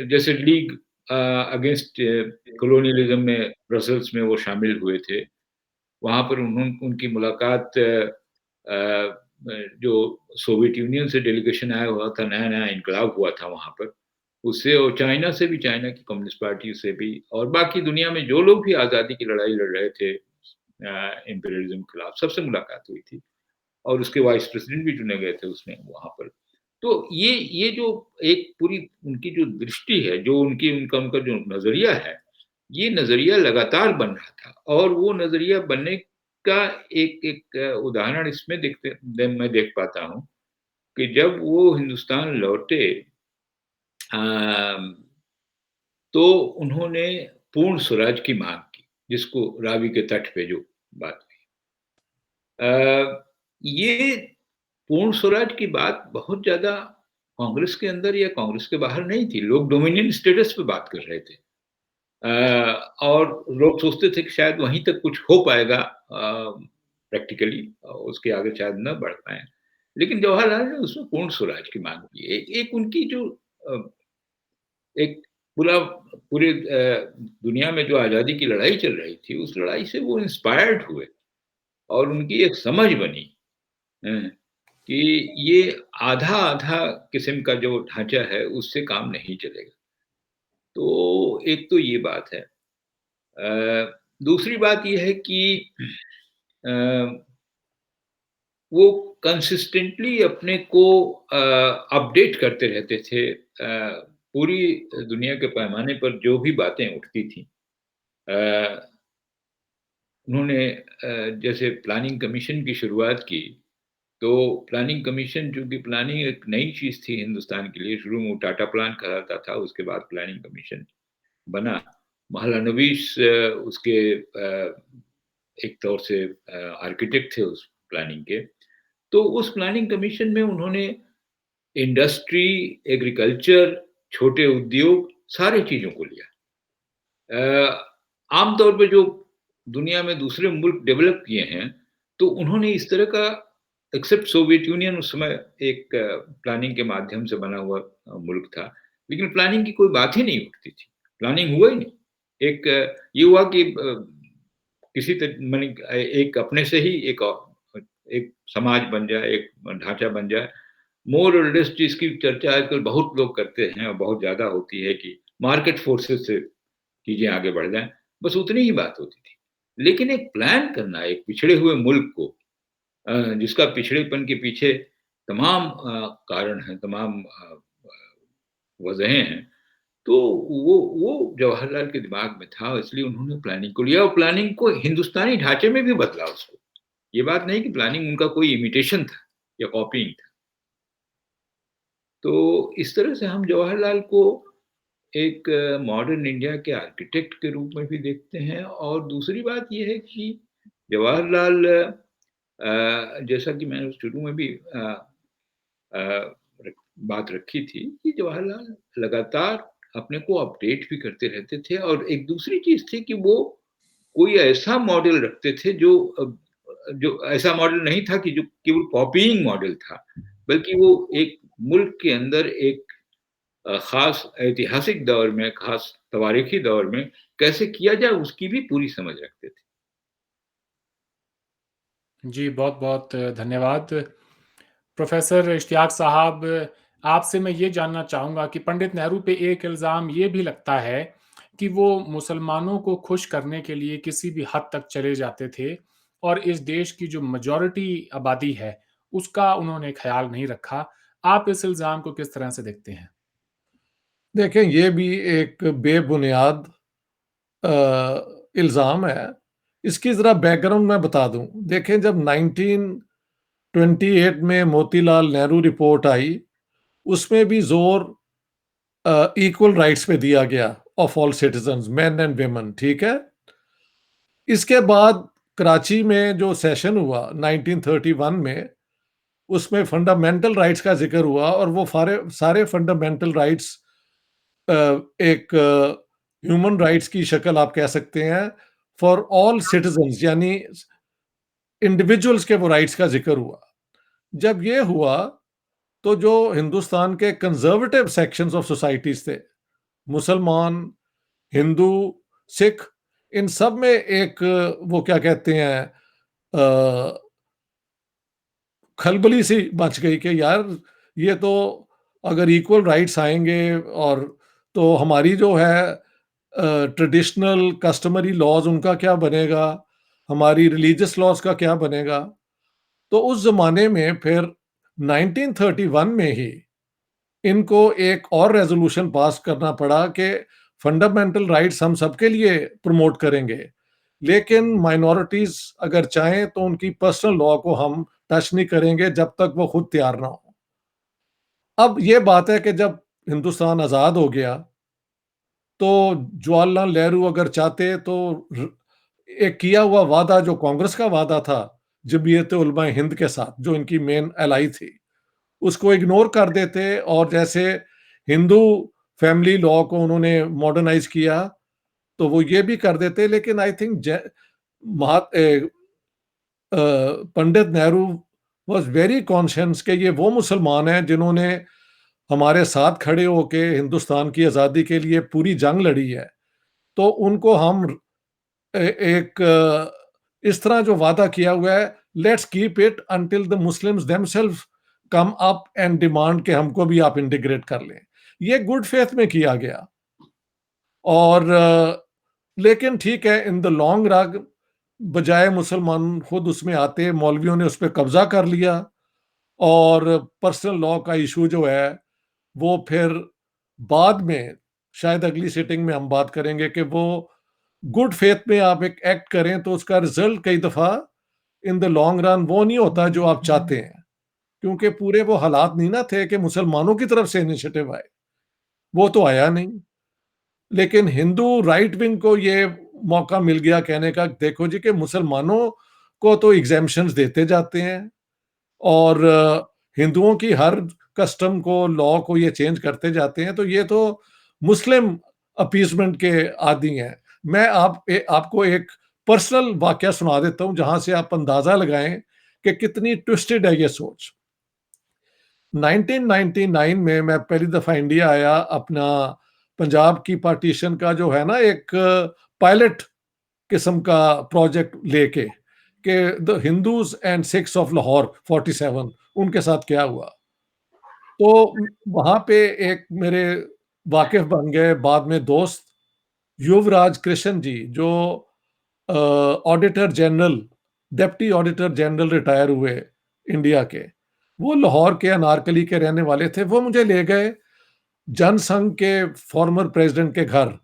जैसे लीग अगेंस्ट कॉलोनियलिज़्म में ब्रसेल्स में वो शामिल हुए थे। वहाँ पर उनकी मुलाकात जो सोवियत यूनियन से डेलीगेशन आया हुआ था, नया-नया इनकलाब हुआ था वहाँ पर, उससे और चाइना से भी, चाइना की कम्युनिस्ट पार्टी से भी और बाकी दुनिया में जो लोग भी आज़ादी की लड़ाई लड़ रहे थे इम्पीरियलिज़्म के खिलाफ, सबसे मुलाकात हुई थी और उसके वाइस प्रेसिडेंट भी चुने गए थे उसमें वहाँ पर। तो ये जो एक पूरी उनकी जो दृष्टि है, जो उनका उनका जो नज़रिया है, ये नज़रिया लगातार बन रहा था और वो नज़रिया बनने का एक एक उदाहरण इसमें मैं देख पाता हूँ कि जब वो हिंदुस्तान लौटे अ, तो उन्होंने पूर्ण स्वराज की माँग की, जिसको रावी के तट पे जो बात हुई। ये पूर्ण स्वराज की बात बहुत ज़्यादा कांग्रेस के अंदर या कांग्रेस के बाहर नहीं थी। लोग डोमिनियन स्टेटस पे बात कर रहे थे। और लोग सोचते थे कि शायद वहीं तक कुछ हो पाएगा प्रैक्टिकली उसके आगे शायद ना बढ़ पाएँ। लेकिन जवाहरलाल ने उसमें पूर्ण स्वराज की माँग की। एक एक उनकी जो अ, एक पूरा पूरे दुनिया में जो आज़ादी की लड़ाई चल रही थी, उस लड़ाई से वो इंस्पायर्ड हुए और उनकी एक समझ बनी हैं, कि ये आधा-आधा किस्म का जो ढाँचा है, उससे काम नहीं चलेगा। तो एक तो ये बात है। दूसरी बात ये है कि अ, वो कंसिस्टेंटली अपने को अपडेट करते रहते थे। पूरी दुनिया के पैमाने पर जो भी बातें उठती थीं उन्होंने जैसे प्लानिंग कमीशन की शुरुआत की, तो प्लानिंग कमीशन चूँकि प्लानिंग एक नई चीज़ थी हिंदुस्तान के लिए, शुरू में वो टाटा प्लान कहलाता था, उसके बाद प्लानिंग कमीशन बना। महालनोबिस उसके एक तौर से आर्किटेक्ट थे उस प्लानिंग के। तो उस प्लानिंग कमीशन में उन्होंने इंडस्ट्री, एग्रीकल्चर, छोटे उद्योग, सारी चीज़ों को लिया। आम तौर पे जो दुनिया में दूसरे मुल्क डेवलप किए हैं, तो उन्होंने इस तरह का एक्सेप्ट सोवियत यूनियन उस समय एक प्लानिंग के माध्यम से बना हुआ मुल्क था। लेकिन प्लानिंग की कोई बात ही नहीं उठती थी। प्लानिंग हुआ ही नहीं। एक ये हुआ कि किसी माने एक अपने से ही एक समाज बन जाए, एक ढाँचा बन जाए। मोर और लेस जिसकी चर्चा आजकल बहुत लोग करते हैं और बहुत ज़्यादा होती है कि मार्केट फोर्सेस से चीज़ें आगे बढ़ जाएँ, बस उतनी ही बात होती थी। लेकिन एक प्लान करना एक पिछड़े हुए मुल्क को जिसका पिछड़ेपन के पीछे तमाम कारण हैं, तमाम वजहें हैं, तो वो जवाहरलाल के दिमाग में था इसलिए उन्होंने प्लानिंग को लिया और प्लानिंग को हिंदुस्तानी ढाँचे में भी बदला उसको। ये बात नहीं कि प्लानिंग उनका कोई इमिटेशन था या कॉपीइंग था। तो इस तरह से हम जवाहरलाल को एक मॉडर्न इंडिया के आर्किटेक्ट के रूप में भी देखते हैं और दूसरी बात ये है कि जवाहरलाल जैसा कि मैंने शुरू में भी अ, रख बात रखी थी कि जवाहरलाल लगातार अपने को अपडेट भी करते रहते थे और एक दूसरी चीज़ थी कि वो कोई ऐसा मॉडल रखते थे जो ऐसा मॉडल नहीं था कि जो केवल कॉपीइंग मॉडल था, बल्कि वो एक मुल्क के अंदर एक ख़ास ऐतिहासिक दौर में, ख़ास तवारीख़ी दौर में कैसे किया जाए उसकी भी पूरी समझ रखते थे। जी, बहुत-बहुत धन्यवाद। प्रोफ़ेसर इश्तियाक साहब, आपसे मैं ये जानना चाहूँगा कि पंडित नेहरू पे एक इल्ज़ाम ये भी लगता है कि वो मुसलमानों को खुश करने के लिए किसी भी हद तक चले जाते थे और इस देश की जो मेजॉरिटी आबादी है, उसका उन्होंने ख़्याल नहीं रखा। आप इस इल्ज़ाम को किस तरह से देखते हैं? देखें, ये भी एक बेबुनियाद इल्ज़ाम है। इसकी ज़रा बैकग्राउंड मैं बता दूँ। देखें, जब 1928 में मोतीलाल नेहरू रिपोर्ट आई, उसमें भी ज़ोर इक्वल राइट्स पे दिया गया of all citizens, main and women, ठीक है। इसके बाद कराची में जो सेशन हुआ 1931 में, उसमें फंडामेंटल राइट्स का जिक्र हुआ और वो सारे सारे फंडामेंटल राइट्स एक ह्यूमन राइट्स की शक्ल आप कह सकते हैं फॉर ऑल सिटीजन्स, यानी इंडिविजुअल्स के वो राइट्स का जिक्र हुआ। जब ये हुआ तो जो हिंदुस्तान के कंजर्वेटिव सेक्शंस ऑफ सोसाइटीज थे, मुसलमान, हिंदू, सिख, इन सब में एक वो क्या कहते हैं खलबली सी मच गई कि यार ये तो अगर इक्वल राइट्स आएंगे और तो हमारी जो है ट्रेडिशनल कस्टमरी लॉज उनका क्या बनेगा, हमारी रिलीजियस लॉज का क्या बनेगा। तो उस जमाने में फिर 1931 में ही इनको एक और रेजोल्यूशन पास करना पड़ा कि फंडामेंटल राइट्स हम सबके लिए प्रमोट करेंगे, लेकिन माइनॉरिटीज अगर चाहें तो उनकी पर्सनल लॉ को हम टच नहीं करेंगे जब तक वो खुद तैयार ना हो। अब ये बात है कि जब हिंदुस्तान आज़ाद हो गया तो जवाहरलाल नेहरू अगर चाहते तो एक किया हुआ वादा जो कांग्रेस का वादा था जमीयत उलमा हिंद के साथ, जो इनकी मेन एलाई थी, उसको इग्नोर कर देते और जैसे हिंदू फैमिली लॉ को उन्होंने मॉडर्नाइज किया तो वो ये भी कर देते। लेकिन I think Pandit Nehru was very conscious कि ये वो मुसलमान हैं जिन्होंने हमारे साथ खड़े होके हिंदुस्तान की आज़ादी के लिए पूरी जंग लड़ी है, तो उनको हम एक इस तरह जो वादा किया हुआ है, let's keep it until the Muslims themselves come up and demand के हमको भी आप इंटीग्रेट कर लें। ये गुड फेथ में किया गया और लेकिन ठीक है, इन द लॉन्ग रन बजाय मुसलमान खुद उसमें आते, मौलवियों ने उस पर कब्जा कर लिया और पर्सनल लॉ का इशू जो है वो फिर बाद में, शायद अगली सिटिंग में हम बात करेंगे कि वो गुड फेथ में आप एक एक्ट करें तो उसका रिजल्ट कई दफा इन द लॉन्ग रन वो नहीं होता जो आप चाहते हैं, क्योंकि पूरे वो हालात नहीं ना थे कि मुसलमानों की तरफ से इनिशिएटिव आए, वो तो आया नहीं। लेकिन हिंदू राइट विंग को ये मौका मिल गया कहने का, देखो जी कि मुसलमानों को तो एग्जेम्पशंस देते जाते हैं और हिंदुओं की हर कस्टम को, लॉ को ये चेंज करते जाते हैं, तो ये तो मुस्लिम अपीसमेंट के आदी हैं। मैं आपको एक पर्सनल वाकया सुना देता हूं जहां से आप अंदाजा लगाएं कि कितनी ट्विस्टेड है ये सोच। 1999 में मैं पहली दफा इंडिया आया, अपना पंजाब की पार्टीशन का जो है ना एक पायलट किस्म का प्रोजेक्ट लेके कि the Hindus and Sikhs of Lahore 47 उनके साथ क्या हुआ। तो वहां पे एक मेरे वाकिफ बन गए बाद में दोस्त युवराज कृष्ण जी, जो auditor general, deputy auditor general retire हुए इंडिया के, वो लाहौर के अनारकली के रहने वाले थे। वो मुझे ले गए जनसंघ के फॉर्मर प्रेसिडेंट के घर,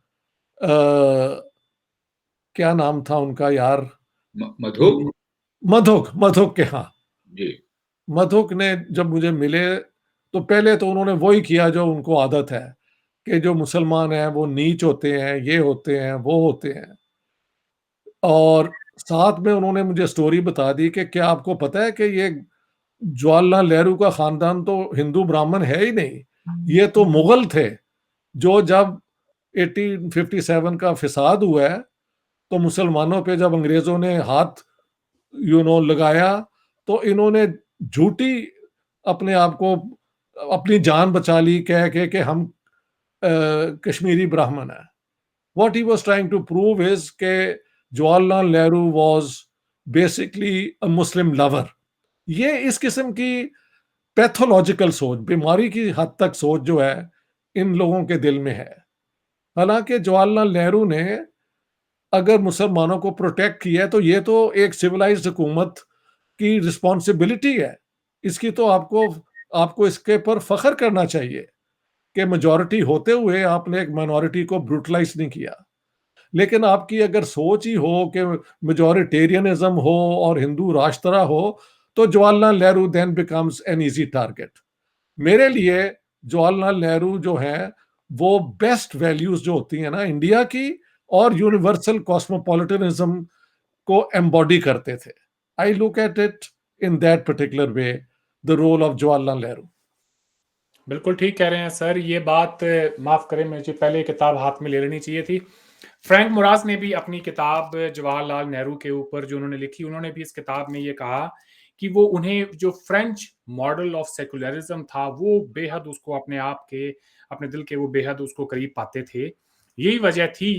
क्या नाम था उनका यार, मधुक। मधुक के, हाँ। जी। मधुक ने जब मुझे मिले तो पहले तो उन्होंने वही किया जो उनको आदत है कि जो मुसलमान हैं वो नीच होते हैं, ये होते हैं, वो होते हैं। और साथ में उन्होंने मुझे स्टोरी बता दी कि क्या आपको पता है कि ये जवाहरलाल नेहरू का खानदान तो हिंदू ब्राह्मण है ही नहीं, ये तो मुगल थे जो जब 1857 का फिसाद हुआ है तो मुसलमानों पे जब अंग्रेजों ने हाथ लगाया तो इन्होंने झूठी अपने आप को, अपनी जान बचा ली कह के कि हम कश्मीरी ब्राह्मण है। What he was trying to prove is के Jawaharlal Nehru was basically a Muslim lover. ये इस किस्म की पैथोलॉजिकल सोच, बीमारी की हद तक सोच जो है इन लोगों के दिल में है। हालांकि जवाहरलाल नेहरू ने अगर मुसलमानों को प्रोटेक्ट किया है तो ये तो एक सिविलाइज्ड हुकूमत की रिस्पॉन्सिबिलिटी है। इसकी तो आपको आपको इसके पर फख्र करना चाहिए कि मेजॉरिटी होते हुए आपने एक माइनॉरिटी को ब्रूटलाइज नहीं किया। लेकिन आपकी अगर सोच ही हो कि मेजॉरिटेरियनिज्म हो और हिंदू राष्ट्र हो तो Jawaharlal Nehru then becomes an easy target. मेरे लिए जवाहरलाल नेहरू जो हैं वो बेस्ट वैल्यूज जो होती हैं ना इंडिया की और यूनिवर्सल कॉस्मोपॉलिटनिज्म को एम्बॉडी करते थे। I look at it in that particular way, the role of Jawaharlal Nehru. बिल्कुल ठीक कह रहे हैं सर। ये बात माफ़ करें, मुझे पहले ये किताब हाथ में ले लेनी चाहिए थी। फ्रैंक मोरास ने भी अपनी किताब जवाहरलाल नेहरू के ऊपर जो उन्होंने लिखी, उन्होंने भी इस किताब में ये कहा कि वो उन्हें जो फ्रेंच मॉडल ऑफ सेक्युलरिज़्म था, वो बेहद उसको अपने आप के, अपने दिल के वो बेहद उसको करीब पाते थे। यही वजह थी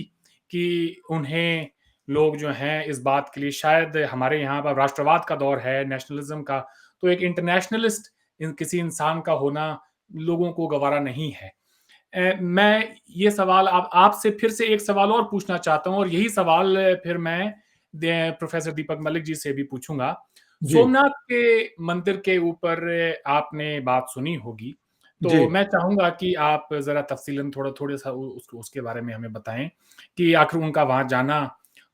कि उन्हें लोग जो हैं इस बात के लिए, शायद हमारे यहाँ पर राष्ट्रवाद का दौर है, नेशनलिज़्म का, तो एक इंटरनेशनलिस्ट किसी इंसान का होना लोगों को गवारा नहीं है। मैं ये सवाल आप आपसे फिर से एक सवाल और पूछना चाहता हूँ, और यही सवाल फिर मैं प्रोफेसर दीपक मलिक जी से भी पूछूंगा। जी, सोमनाथ के मंदिर के ऊपर आपने बात सुनी होगी, जी। तो मैं चाहूंगा कि आप जरा तफसीलन थोड़ा थोड़ा सा उसके बारे में हमें बताएं कि आखिर उनका वहां जाना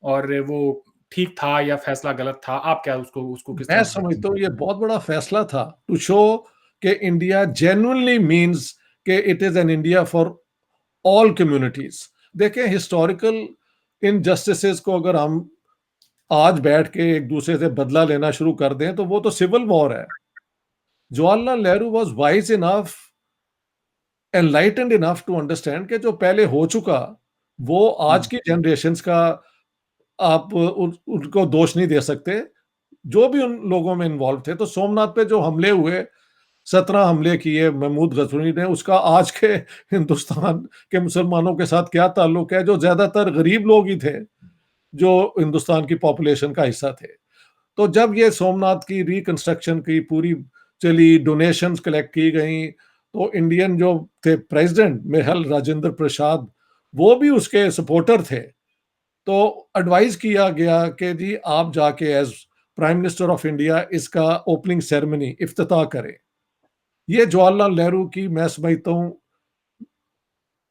और वो ठीक था या फैसला गलत था। आप क्या उसको उसको किस मैं तरह से देखते हैं? समझता हूँ ये बहुत बड़ा फैसला था टू शो कि इंडिया जेन्युइनली मीन्स कि it is an India for all communities. देखें हिस्टोरिकल इनजस्टिसेस को अगर हम आज बैठ के एक दूसरे से बदला लेना शुरू कर दें तो वो तो सिविल वॉर है। Jawaharlal Nehru was wise enough, enlightened enough to understand कि जो पहले हो चुका वो आज हम्म, की जनरेशन्स का आप उनको दोष नहीं दे सकते, जो भी उन लोगों में इन्वॉल्व थे। तो सोमनाथ पे जो हमले हुए, 17 हमले किए महमूद गजनवी ने, उसका आज के हिंदुस्तान के मुसलमानों के साथ क्या ताल्लुक है, जो ज्यादातर गरीब लोग ही थे जो हिंदुस्तान की पॉपुलेशन का हिस्सा थे। तो जब ये सोमनाथ की रिकंस्ट्रक्शन की पूरी चली, डोनेशंस कलेक्ट की गई, तो इंडियन जो थे प्रेसिडेंट मेहल राजेंद्र प्रसाद, वो भी उसके सपोर्टर थे। तो एडवाइस किया गया कि जी आप जाके as prime minister of India इसका ओपनिंग सेरेमनी इफ्तिताह करें। ये जवाहरलाल नेहरू की मैं समझता हूँ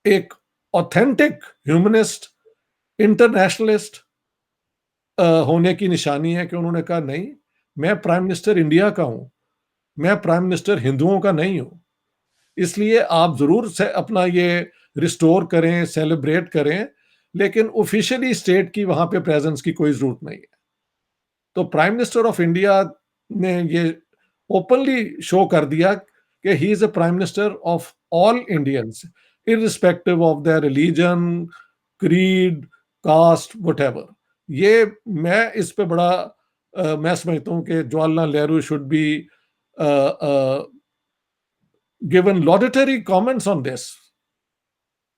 एक ऑथेंटिक ह्यूमनिस्ट, इंटरनेशनलिस्ट होने की निशानी है कि उन्होंने कहा नहीं, मैं प्राइम मिनिस्टर इंडिया का हूं, मैं प्राइम मिनिस्टर हिंदुओं का नहीं हूं। इसलिए आप जरूर से अपना ये रिस्टोर करें, सेलिब्रेट करें, लेकिन ऑफिशियली स्टेट की वहां पे प्रेजेंस की कोई जरूरत नहीं है। तो प्राइम मिनिस्टर ऑफ इंडिया ने ये ओपनली शो कर दिया कि he is a prime minister of all Indians, irrespective of their religion, creed, caste, whatever. ये मैं इस पे बड़ा मैं समझता हूँ कि Jawaharlal Nehru should be given laudatory comments on this,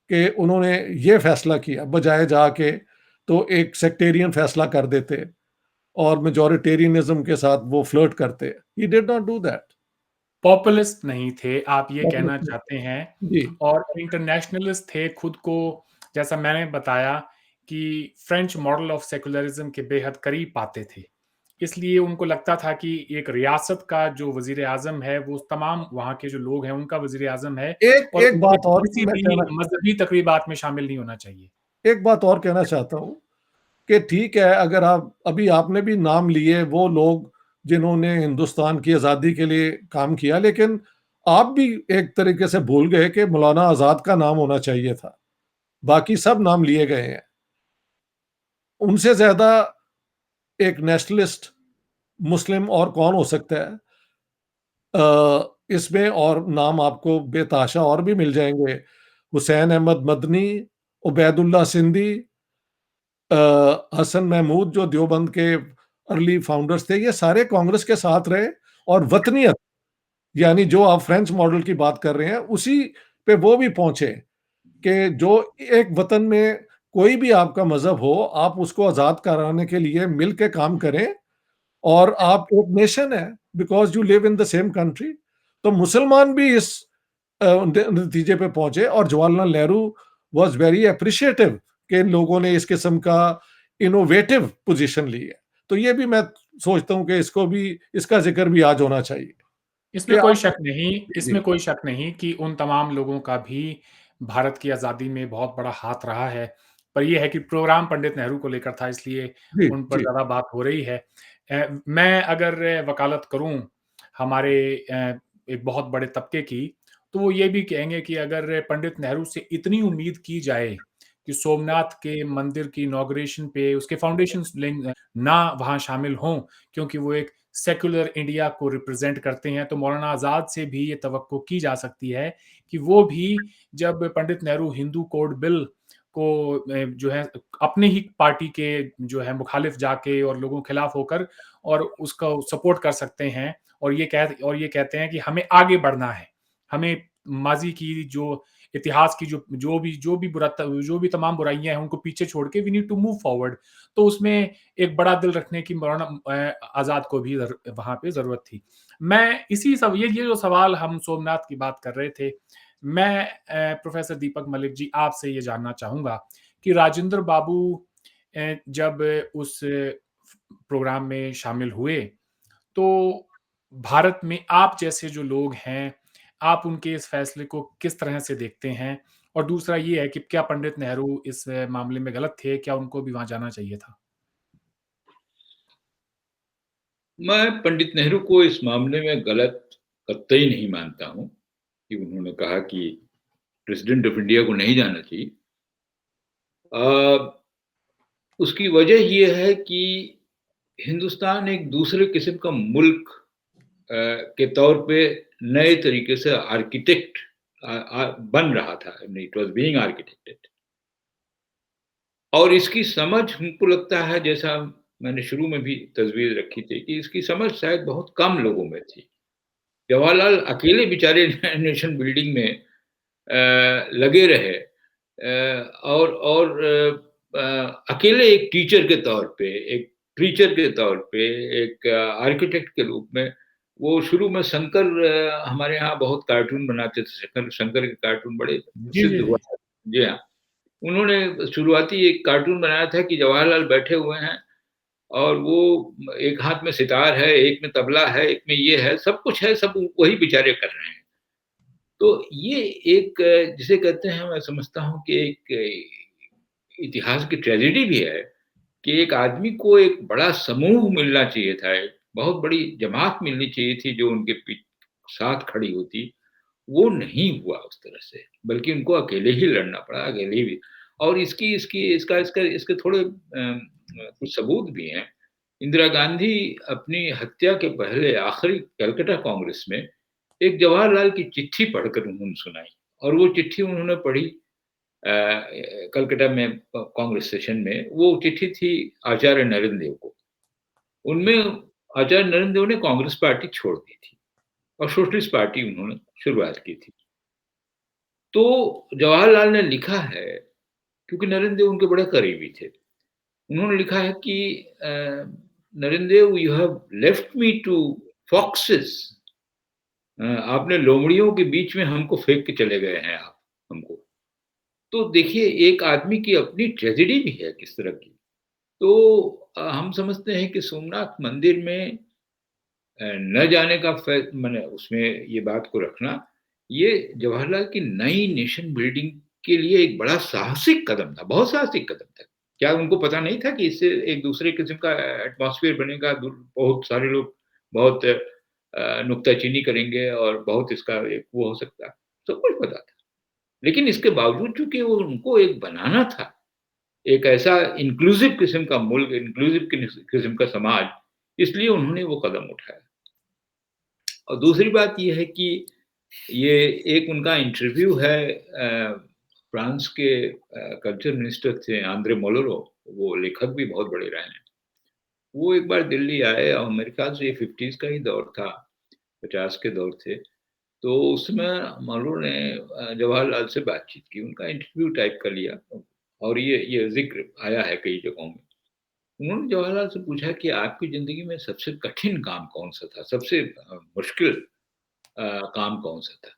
कि उन्होंने ये फैसला किया बजाय जाके तो एक सेक्टेरियन फैसला कर देते और मेजोरिटेरियनिज्म के साथ वो फ्लर्ट करते। He did not do that. Populist नहीं थे, आप ये कहना चाहते हैं, जी, और इंटरनेशनलिस्ट थे। खुद को, जैसा मैंने बताया, कि फ्रेंच मॉडल ऑफ सेकुलरिज्म के बेहद करीब पाते थे। इसलिए उनको लगता था कि एक रियासत का जो वज़ीर-ए-आज़म है, वो तमाम वहाँ के जो लोग हैं, उनका वज़ीर-ए-आज़म है, एक और एक उन्हें बात और किसी मैं भी कहना मज़हबी तक़रीबात में शामिल नहीं होना चाहिए। एक बात और कहना चाहता हूँ कि ठीक है, अगर आप अभी आपने भी नाम लिए वो लोग जिन्होंने हिंदुस्तान की आज़ादी के लिए काम किया, लेकिन आप भी एक तरीके से भूल गए कि मौलाना आज़ाद का नाम होना चाहिए था। बाकी सब नाम लिए गए हैं। उनसे ज़्यादा एक नेशनलिस्ट मुस्लिम और कौन हो सकता है? इसमें और नाम आपको बेतहाशा और भी मिल जाएँगे। हुसैन अहमद मदनी, उबैदुल्लाह सिंधी, हसन महमूद जो देवबंद के अर्ली फाउंडर्स थे, ये सारे कांग्रेस के साथ रहे। और वतनियत, यानी जो आप फ्रेंच मॉडल की बात कर रहे हैं, उसी पे वो भी पहुँचे कि जो एक वतन में कोई भी आपका मज़हब हो, आप उसको आज़ाद कराने के लिए मिल के काम करें, और आप एक नेशन है because you live in the same country. तो मुसलमान भी इस नतीजे पे पहुंचे, और Jawaharlal Nehru was very appreciative कि इन लोगों ने इस किस्म का इनोवेटिव पोजीशन ली है। तो ये भी मैं सोचता हूं कि इसको भी, इसका जिक्र भी आज होना चाहिए कि इसमें कोई आप। शक नहीं, जी, इसमें जी, कोई शक नहीं कि उन तमाम लोगों का भी भारत की आज़ादी में बहुत बड़ा हाथ रहा है। पर ये है कि प्रोग्राम पंडित नेहरू को लेकर था, इसलिए जी, उन पर जी, ज़्यादा बात हो रही है। मैं अगर वकालत करूँ हमारे एक बहुत बड़े तबके की, तो वो ये भी कहेंगे कि अगर पंडित नेहरू से इतनी उम्मीद की जाए कि सोमनाथ के मंदिर की इनॉग्रेशन पे उसके फाउंडेशंस ना वहाँ शामिल हों, क्योंकि वो एक सेक्युलर इंडिया को रिप्रेज़ेंट करते हैं, तो मौलाना आज़ाद से भी ये तवक्को की जा सकती है कि वो भी जब पंडित नेहरू हिंदू कोड बिल को जो है अपनी ही पार्टी के जो है मुखालिफ जाके और लोगों के खिलाफ होकर और उसका सपोर्ट कर सकते हैं और ये कहते हैं कि हमें आगे बढ़ना है। हमें माज़ी की जो इतिहास की जो भी तमाम बुराइयाँ हैं उनको पीछे छोड़ के we need to move forward. तो उसमें एक बड़ा दिल रखने की मौलाना आज़ाद को भी वहाँ पे ज़रूरत थी। मैं इसी सब ये जो सवाल हम सोमनाथ की बात कर रहे थे, मैं प्रोफ़ेसर दीपक मलिक जी आपसे ये जानना चाहूँगा कि राजेंद्र बाबू जब उस प्रोग्राम में शामिल हुए, तो भारत में आप जैसे जो लोग हैं, आप उनके इस फैसले को किस तरह से देखते हैं? और दूसरा ये है कि क्या पंडित नेहरू इस मामले में गलत थे? क्या उनको भी वहाँ जाना चाहिए था? मैं पंडित नेहरू को इस मामले में गलत कतई नहीं मानता हूँ कि उन्होंने कहा कि प्रेसिडेंट ऑफ इंडिया को नहीं जाना चाहिए। अ, उसकी वजह ये है कि हिंदुस्तान एक दूसरे किस्म का मुल्क के तौर पे नए तरीके से आर्किटेक्ट बन रहा था। इट वाज़ बीइंग आर्किटेक्टेड और इसकी समझ हमको लगता है, जैसा मैंने शुरू में भी तस्वीर रखी थी, कि इसकी समझ शायद बहुत कम लोगों में थी। जवाहरलाल अकेले बेचारे नेशन बिल्डिंग में लगे रहे अकेले एक टीचर के तौर पे, एक प्रीचर के तौर पे, एक आर्किटेक्ट के रूप में वो शुरू में शंकर हमारे यहाँ बहुत कार्टून बनाते थे, शंकर शंकर के कार्टून बड़े जी, प्रसिद्ध जी, हुआ। जी। जी हाँ, उन्होंने शुरुआती एक कार्टून बनाया था कि जवाहरलाल बैठे हुए हैं और वो एक हाथ में सितार है, एक में तबला है, एक में ये है, सब कुछ है, सब वही बेचारे कर रहे हैं। तो ये एक जिसे कहते हैं, मैं समझता हूँ कि एक इतिहास की ट्रेजेडी भी है कि एक आदमी को एक बड़ा समूह मिलना चाहिए था, एक बहुत बड़ी जमात मिलनी चाहिए थी जो उनके साथ खड़ी होती, वो नहीं हुआ उस तरह से, बल्कि उनको अकेले ही लड़ना पड़ा, अकेले ही। और इसकी इसकी इसका इसका इसके थोड़े कुछ सबूत भी हैं। इंदिरा गांधी अपनी हत्या के पहले आखिरी कलकत्ता कांग्रेस में एक जवाहरलाल की चिट्ठी पढ़कर उन्होंने सुनाई और वो चिट्ठी उन्होंने पढ़ी कलकत्ता में कांग्रेस सेशन में। वो चिट्ठी थी आचार्य नरेंद्र देव को। उनमें आचार्य नरेंद्र देव ने कांग्रेस पार्टी छोड़ दी थी और सोशलिस्ट पार्टी उन्होंने शुरुआत की थी। तो जवाहरलाल ने लिखा है, क्योंकि नरेंद्र देव उनके बड़े करीबी थे। उन्होंने लिखा है कि अ, Narendra Dev, you have left me two foxes. आपने लोमड़ियों के बीच में हमको फेंक के चले गए हैं आप हमको। तो देखिए, एक आदमी की अपनी ट्रेजेडी भी है किस तरह की। तो हम समझते हैं कि सोमनाथ मंदिर में न जाने का माने उसमें ये बात को रखना, ये जवाहरलाल की नई नेशन बिल्डिंग के लिए एक बड़ा साहसिक कदम था, बहुत साहसिक कदम था। क्या उनको पता नहीं था कि इससे एक दूसरे किस्म का एटमॉस्फेयर बनेगा, बहुत सारे लोग बहुत नुक्ताचीनी करेंगे और बहुत इसका एक वो हो सकता है, सब कुछ पता था। लेकिन इसके बावजूद चूँकि वो उनको एक बनाना था, एक ऐसा इंक्लूसिव किस्म का मुल्क, इंक्लूसिव किस्म का समाज, इसलिए उन्होंने वो कदम उठाया। और दूसरी बात ये है कि ये एक उनका इंटरव्यू है फ्रांस के कल्चर मिनिस्टर थे आंद्रे मोलोरो, वो लेखक भी बहुत बड़े रहे हैं। वो एक बार दिल्ली आए और मेरे ख्याल से ये 50s का ही दौर था, 50 के दौर थे। तो उसमें मोलोरो ने जवाहरलाल से बातचीत की, उनका इंटरव्यू टाइप का लिया और ये ज़िक्र आया है कई जगहों में। उन्होंने जवाहरलाल से पूछा कि आपकी ज़िंदगी में सबसे कठिन काम कौन-सा था? सबसे मुश्किल काम कौन-सा था?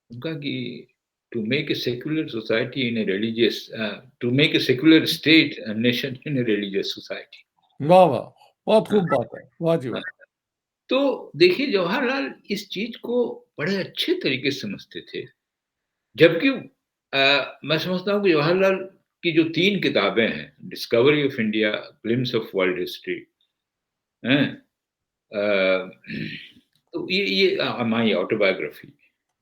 उनका कि to make a secular society in a religious to make a secular state nation in a religious society. वाह, वाह! बहुत हाँ, खूब बात है। वाह जी हाँ। वाह! तो देखिए, जवाहरलाल इस चीज़ को बड़े अच्छे तरीके से समझते थे। जबकि मैं समझता हूँ कि जवाहरलाल की जो 3 किताबें हैं, discovery of India, glimpse of world history, हैं? अ, तो ये माई ऑटोबायोग्राफी,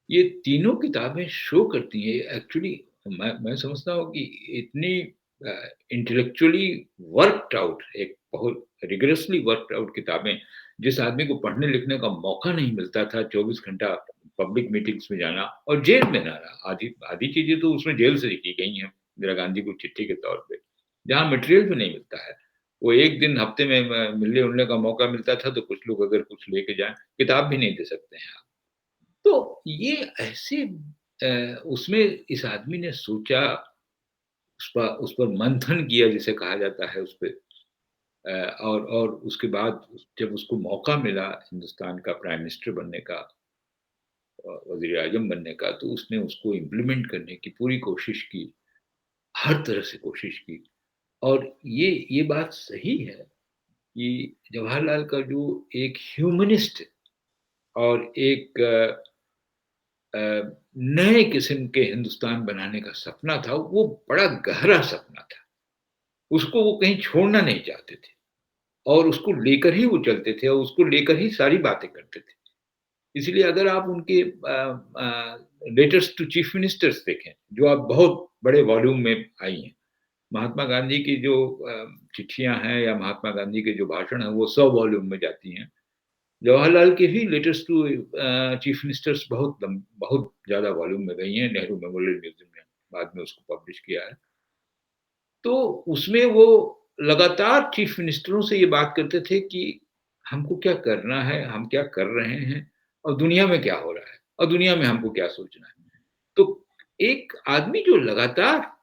ये तीनों किताबें शो करती हैं एक्चुअली। मैं समझता हूँ कि इतनी इंटेलेक्चुअली वर्कड आउट, एक बहुत रिगरसली वर्कड आउट किताबें, जिस आदमी को पढ़ने लिखने का मौका नहीं मिलता था 24 घंटा पब्लिक मीटिंग्स में जाना और जेल में ना रहा, आधी आधी चीजें तो उसमें जेल से लिखी गई हैं इंदिरा गांधी को चिट्ठी के तौर पे, जहाँ मटेरियल भी नहीं मिलता है। वो एक दिन हफ्ते में मिलने उलने का मौका मिलता था, तो कुछ लोग अगर कुछ लेके जाएं, किताब भी नहीं दे सकते हैं। तो ये ऐसे उसमें इस आदमी ने सोचा, उस पर मंथन किया जिसे कहा जाता है उस पे, और उसके बाद जब उसको मौका मिला हिंदुस्तान का प्राइम मिनिस्टर बनने का, वज़ीर आज़म बनने का, तो उसने उसको इम्प्लीमेंट करने की पूरी कोशिश की, हर तरह से कोशिश की। और ये बात सही है कि जवाहरलाल का जो एक ह्यूमनिस्ट और एक अ, नए किस्म के हिंदुस्तान बनाने का सपना था, वो बड़ा गहरा सपना था। उसको वो कहीं छोड़ना नहीं चाहते थे और उसको लेकर ही वो चलते थे और उसको लेकर ही सारी बातें करते थे। इसलिए अगर आप उनके लेटर्स टू चीफ मिनिस्टर्स देखें, जो आप बहुत बड़े वॉल्यूम में आई हैं। महात्मा गांधी की जो चिट्ठियाँ हैं या महात्मा गांधी के जो भाषण हैं, वो 100 वॉल्यूम में जाती हैं। जवाहरलाल के भी लेटर्स टू चीफ मिनिस्टर्स बहुत ज़्यादा वॉल्यूम में गई हैं, नेहरू मेमोरियल म्यूज़ियम ने बाद में उसको पब्लिश किया है। तो उसमें वो लगातार चीफ मिनिस्टरों से ये बात करते थे कि हमको क्या करना है, हम क्या कर रहे हैं और दुनिया में क्या हो रहा है और दुनिया में हमको क्या सोचना है। तो एक आदमी जो लगातार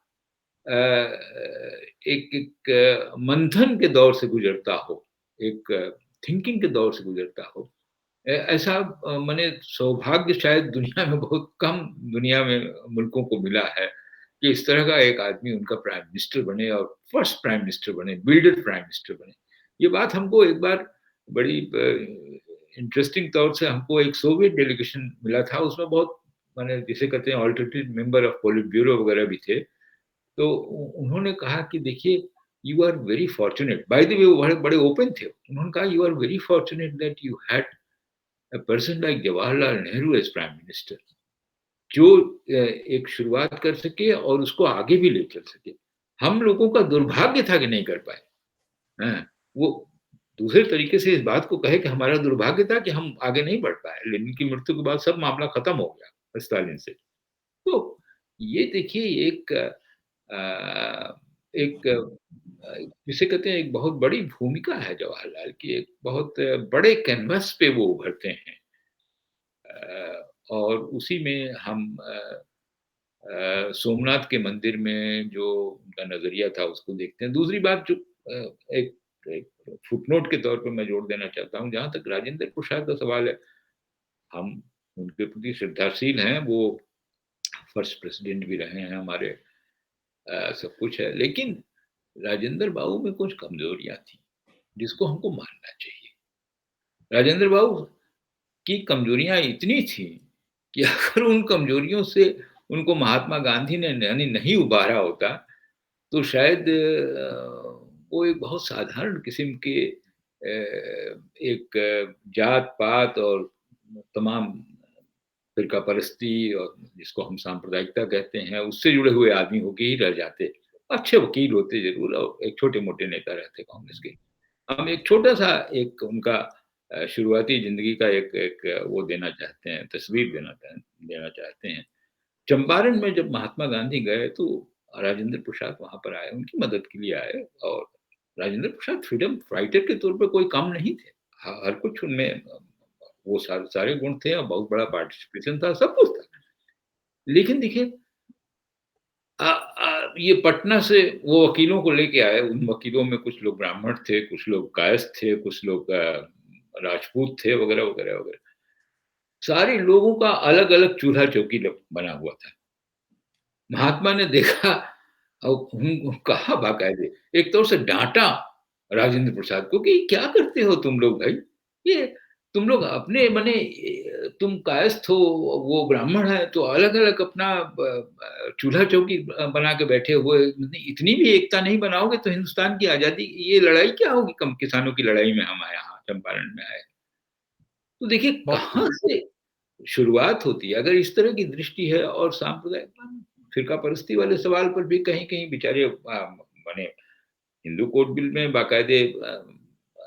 एक एक मंथन के दौर से गुज़रता हो, एक थिंकिंग के दौर से गुज़रता हो, ऐसा माने सौभाग्य शायद दुनिया में बहुत कम दुनिया में मुल्कों को मिला है कि इस तरह का एक आदमी उनका प्राइम मिनिस्टर बने और फर्स्ट प्राइम मिनिस्टर बने, बिल्डेड प्राइम मिनिस्टर बने। ये बात हमको एक बार बड़ी इंटरेस्टिंग तौर से हमको एक सोवियत डेलीगेशन मिला था, उसमें बहुत माने जिसे कहते हैं alternative member of politburo वगैरह भी थे। तो उन्होंने कहा कि देखिए, you are very fortunate, by the way वो बड़े बड़े ओपन थे। उन्होंने कहा you are very fortunate that you had a person like Jawaharlal Nehru as Prime Minister, जो एक शुरुआत कर सके और उसको आगे भी ले चल सके। हम लोगों का दुर्भाग्य था कि नहीं कर पाए। हाँ, वो दूसरे तरीके से इस बात को कहे कि हमारा दुर्भाग्य था कि हम आगे नहीं बढ़ पाए। लेनिन की मृत्यु के बाद सब मामला खत्म हो गया स्टालिन से। तो ये देखिए एक जिसे कहते हैं एक बहुत बड़ी भूमिका है जवाहरलाल की, एक बहुत बड़े कैनवास पे वो उभरते हैं। और उसी में हम सोमनाथ के मंदिर में जो उनका नज़रिया था उसको देखते हैं। दूसरी बात जो एक एक फुटनोट के तौर पे मैं जोड़ देना चाहता हूँ, जहाँ तक राजेंद्र प्रसाद का सवाल है, हम उनके प्रति श्रद्धाशील हैं, वो फर्स्ट प्रेसिडेंट भी रहे हैं हमारे, सब कुछ है। लेकिन राजेंद्र बाबू में कुछ कमज़ोरियाँ थी, जिसको हमको मानना चाहिए। राजेंद्र बाबू की कमज़ोरियाँ इतनी थी कि अगर उन कमज़ोरियों से उनको महात्मा गांधी ने यानी नहीं उबारा होता, तो शायद वो एक बहुत साधारण किस्म के एक जात-पात और तमाम फ़िरकापरस्ती और जिसको हम सांप्रदायिकता कहते हैं, उससे जुड़े हुए आदमी होके ही रह जाते। अच्छे वकील होते ज़रूर और एक छोटे-मोटे नेता रहते कांग्रेस के। हम एक छोटा-सा एक उनका शुरुआती ज़िंदगी का एक एक वो देना चाहते हैं, तस्वीर देना चाहते हैं। चंपारण में जब महात्मा गांधी गए तो राजेंद्र प्रसाद वहाँ पर आए, उनकी मदद के लिए आए और राजेंद्र प्रसाद फ्रीडम फाइटर के तौर पे कोई कम नहीं थे। हर कुछ उनमें वो सारे गुण थे और बहुत बड़ा पार्टिसिपेशन था, सब कुछ था। लेकिन देखिए ये पटना से वो वकीलों को लेके आए, उन वकीलों में कुछ लोग ब्राह्मण थे, कुछ लोग कायस्थ थे, कुछ लोग राजपूत थे वगैरह, वगैरह, वगैरह। सारे लोगों का अलग-अलग चूल्हा-चौकी बना हुआ था। महात्मा ने देखा और कहा बाकायदे, एक तौर से डाँटा राजेंद्र प्रसाद को कि क्या करते हो तुम लोग भाई? ये तुम लोग अपने मने तुम कायस्थ हो, वो ब्राह्मण है, तो अलग-अलग अपना चूल्हा-चौकी बना के बैठे हुए, इतनी भी एकता नहीं बनाओगे तो हिंदुस्तान की आज़ादी ये लड़ाई क्या होगी, कम किसानों की लड़ाई में हम आए यहाँ चंपारण में आए। तो देखिए बहुत कहाँ से शुरुआत होती है। अगर इस तरह की दृष्टि है और सांप्रदायिक फ़िरका परस्ती वाले सवाल पर भी कहीं-कहीं बेचारे माने हिंदू कोड बिल में बाकायदे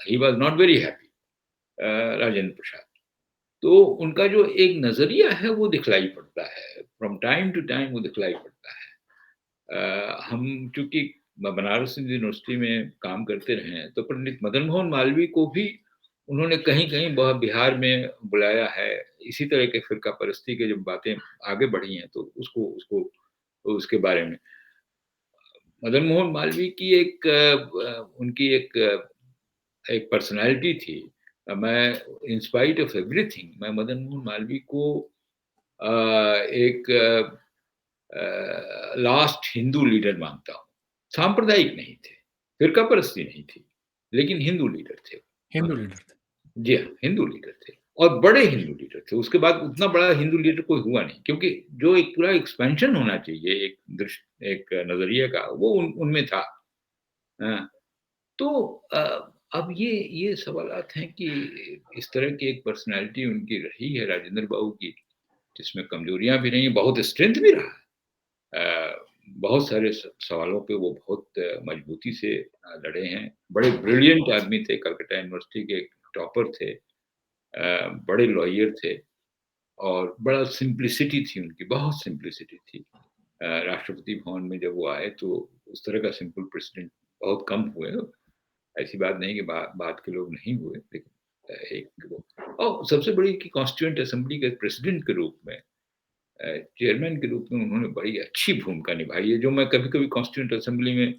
he was not very happy Rajendra Prasad. तो उनका जो एक नज़रिया है वो दिखलाई पड़ता है, फ्रॉम टाइम टू टाइम वो दिखलाई पड़ता है। हम चूँकि बनारस हिंदू यूनिवर्सिटी में काम करते रहे हैं, तो पंडित मदन मोहन मालवीय को भी उन्होंने कहीं-कहीं बिहार में बुलाया है। इसी तरह के फ़िरका परस्ती की जब बातें आगे बढ़ी हैं, तो उसको उसको उसके बारे में। मदन मोहन मालवीय की उनकी एक पर्सनैलिटी थी। मैं इन स्पाइट ऑफ एवरीथिंग मैं मदन मोहन मालवीय को एक लास्ट हिंदू लीडर मानता हूँ। सांप्रदायिक नहीं थे, फ़िरका परस्ती नहीं थी, लेकिन हिंदू लीडर थे। हिंदू लीडर थे। जी हाँ, हिंदू लीडर थे और बड़े हिंदू लीडर थे। उसके बाद उतना बड़ा हिंदू लीडर कोई हुआ नहीं, क्योंकि जो एक पूरा एक्सपेंशन होना चाहिए एक नज़रिए का, वो उनमें था। हाँ, तो अब ये सवालात हैं कि इस तरह की एक पर्सनैलिटी उनकी रही है राजेंद्र बाबू की, जिसमें कमज़ोरियाँ भी रही हैं, बहुत स्ट्रेंथ भी रहा है। बहुत सारे सवालों पे वो बहुत मजबूती से लड़े हैं। बड़े ब्रिलियंट आदमी थे, कलकत्ता यूनिवर्सिटी के टॉपर थे। बड़े लॉयर थे और बड़ा सिम्प्लिसिटी थी उनकी, बहुत सिम्प्लिसिटी थी। राष्ट्रपति भवन में जब वो आए तो उस तरह का सिंपल प्रेसिडेंट बहुत कम हुए। ऐसी बात नहीं कि बाद के लोग नहीं हुए, लेकिन एक वो और सबसे बड़ी कि कॉन्स्टिट्यूएंट असेंबली के प्रेसिडेंट के रूप में चेयरमैन के रूप में उन्होंने बड़ी अच्छी भूमिका निभाई है, जो मैं कभी-कभी कॉन्स्टिट्यूएंट असेंबली में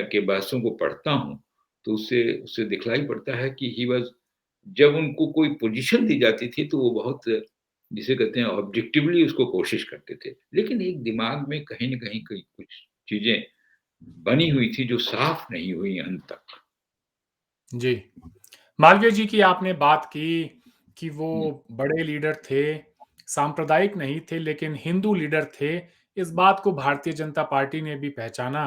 के बहसों को पढ़ता हूँ, तो उससे उससे दिखलाई पड़ता है कि ही वाज़ जब उनको कोई पोज़ीशन दी जाती थी, तो वो बहुत जिसे कहते हैं ऑब्जेक्टिवली उसको कोशिश करते थे। लेकिन एक दिमाग में कहीं न कहीं कहीं कुछ चीज़ें बनी हुई थी, जो साफ़ नहीं हुई अंत तक। जी। मालवीय जी की आपने बात की कि वो हुँ, बड़े लीडर थे, सांप्रदायिक नहीं थे लेकिन हिंदू लीडर थे। इस बात को भारतीय जनता पार्टी ने भी पहचाना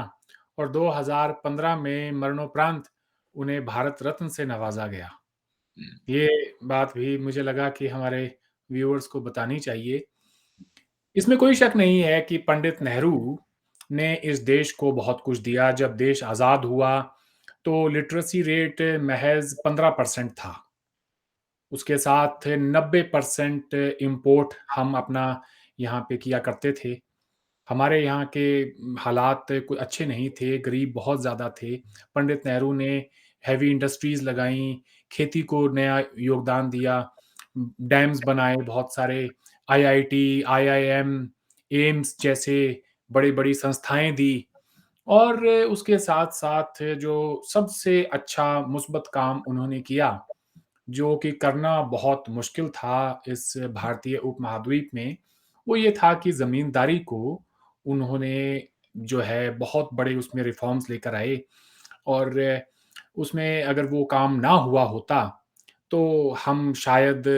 और 2015 में मरणोपरांत उन्हें भारत रत्न से नवाज़ा गया। हुँ, ये बात भी मुझे लगा कि हमारे व्यूअर्स को बतानी चाहिए। इसमें कोई शक नहीं है कि पंडित नेहरू ने इस देश को बहुत कुछ दिया। जब देश आज़ाद हुआ, तो लिटरेसी रेट महज़ 15% था। उसके साथ 90% इम्पोर्ट हम अपना यहाँ पे किया करते थे। हमारे यहाँ के हालात कोई अच्छे नहीं थे, गरीब बहुत ज़्यादा थे। पंडित नेहरू ने हेवी इंडस्ट्रीज़ लगाईं, खेती को नया योगदान दिया, डैम्स बनाए बहुत सारे, आईआईटी, आईआईएम, एम्स जैसे बड़ी-बड़ी संस्थाएँ दी और उसके साथ-साथ जो सबसे अच्छा मुस्बत काम उन्होंने किया, जो कि करना बहुत मुश्किल था इस भारतीय उपमहाद्वीप में, वो ये था कि ज़मींदारी को उन्होंने जो है बहुत बड़े उसमें रिफ़ॉर्म्स लेकर आए और उसमें अगर वो काम ना हुआ होता, तो हम शायद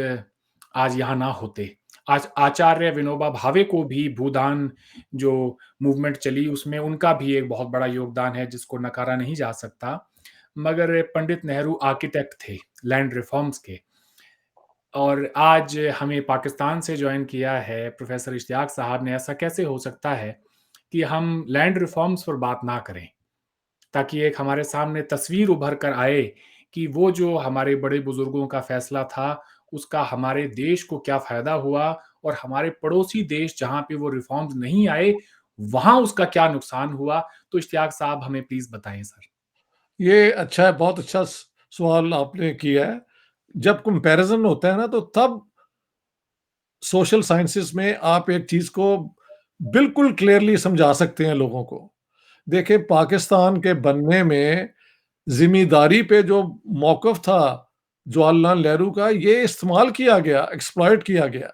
आज यहाँ ना होते। आज आचार्य विनोबा भावे को भी भूदान जो मूवमेंट चली, उसमें उनका भी एक बहुत बड़ा योगदान है, जिसको नकारा नहीं जा सकता। मगर पंडित नेहरू आर्किटेक्ट थे लैंड रिफ़ॉर्म्स के और आज हमें पाकिस्तान से जॉइन किया है प्रोफ़ेसर इश्तियाक साहब ने, ऐसा कैसे हो सकता है कि हम लैंड रिफ़ॉर्म्स पर बात ना करें? ताकि एक हमारे सामने तस्वीर उभर कर आए कि वो जो हमारे बड़े बुजुर्गों का फैसला था, उसका हमारे देश को क्या फ़ायदा हुआ और हमारे पड़ोसी देश जहाँ पे वो रिफ़ॉर्म्स नहीं आए, वहाँ उसका क्या नुकसान हुआ? तो इश्तियाक साहब हमें प्लीज़ बताएँ सर। ये अच्छा है, बहुत अच्छा सवाल आपने किया है। जब कंपैरिज़न होता है ना, तो तब सोशल साइंसेज़ में आप एक चीज़ को बिल्कुल क्लियरली समझा सकते हैं लोगों को। देखिए, पाकिस्तान के बनने में ज़िम्मेदारी पे जो मौक़िफ़ था जवाहरलाल नेहरू का, ये इस्तेमाल किया गया, एक्सप्लॉइट किया गया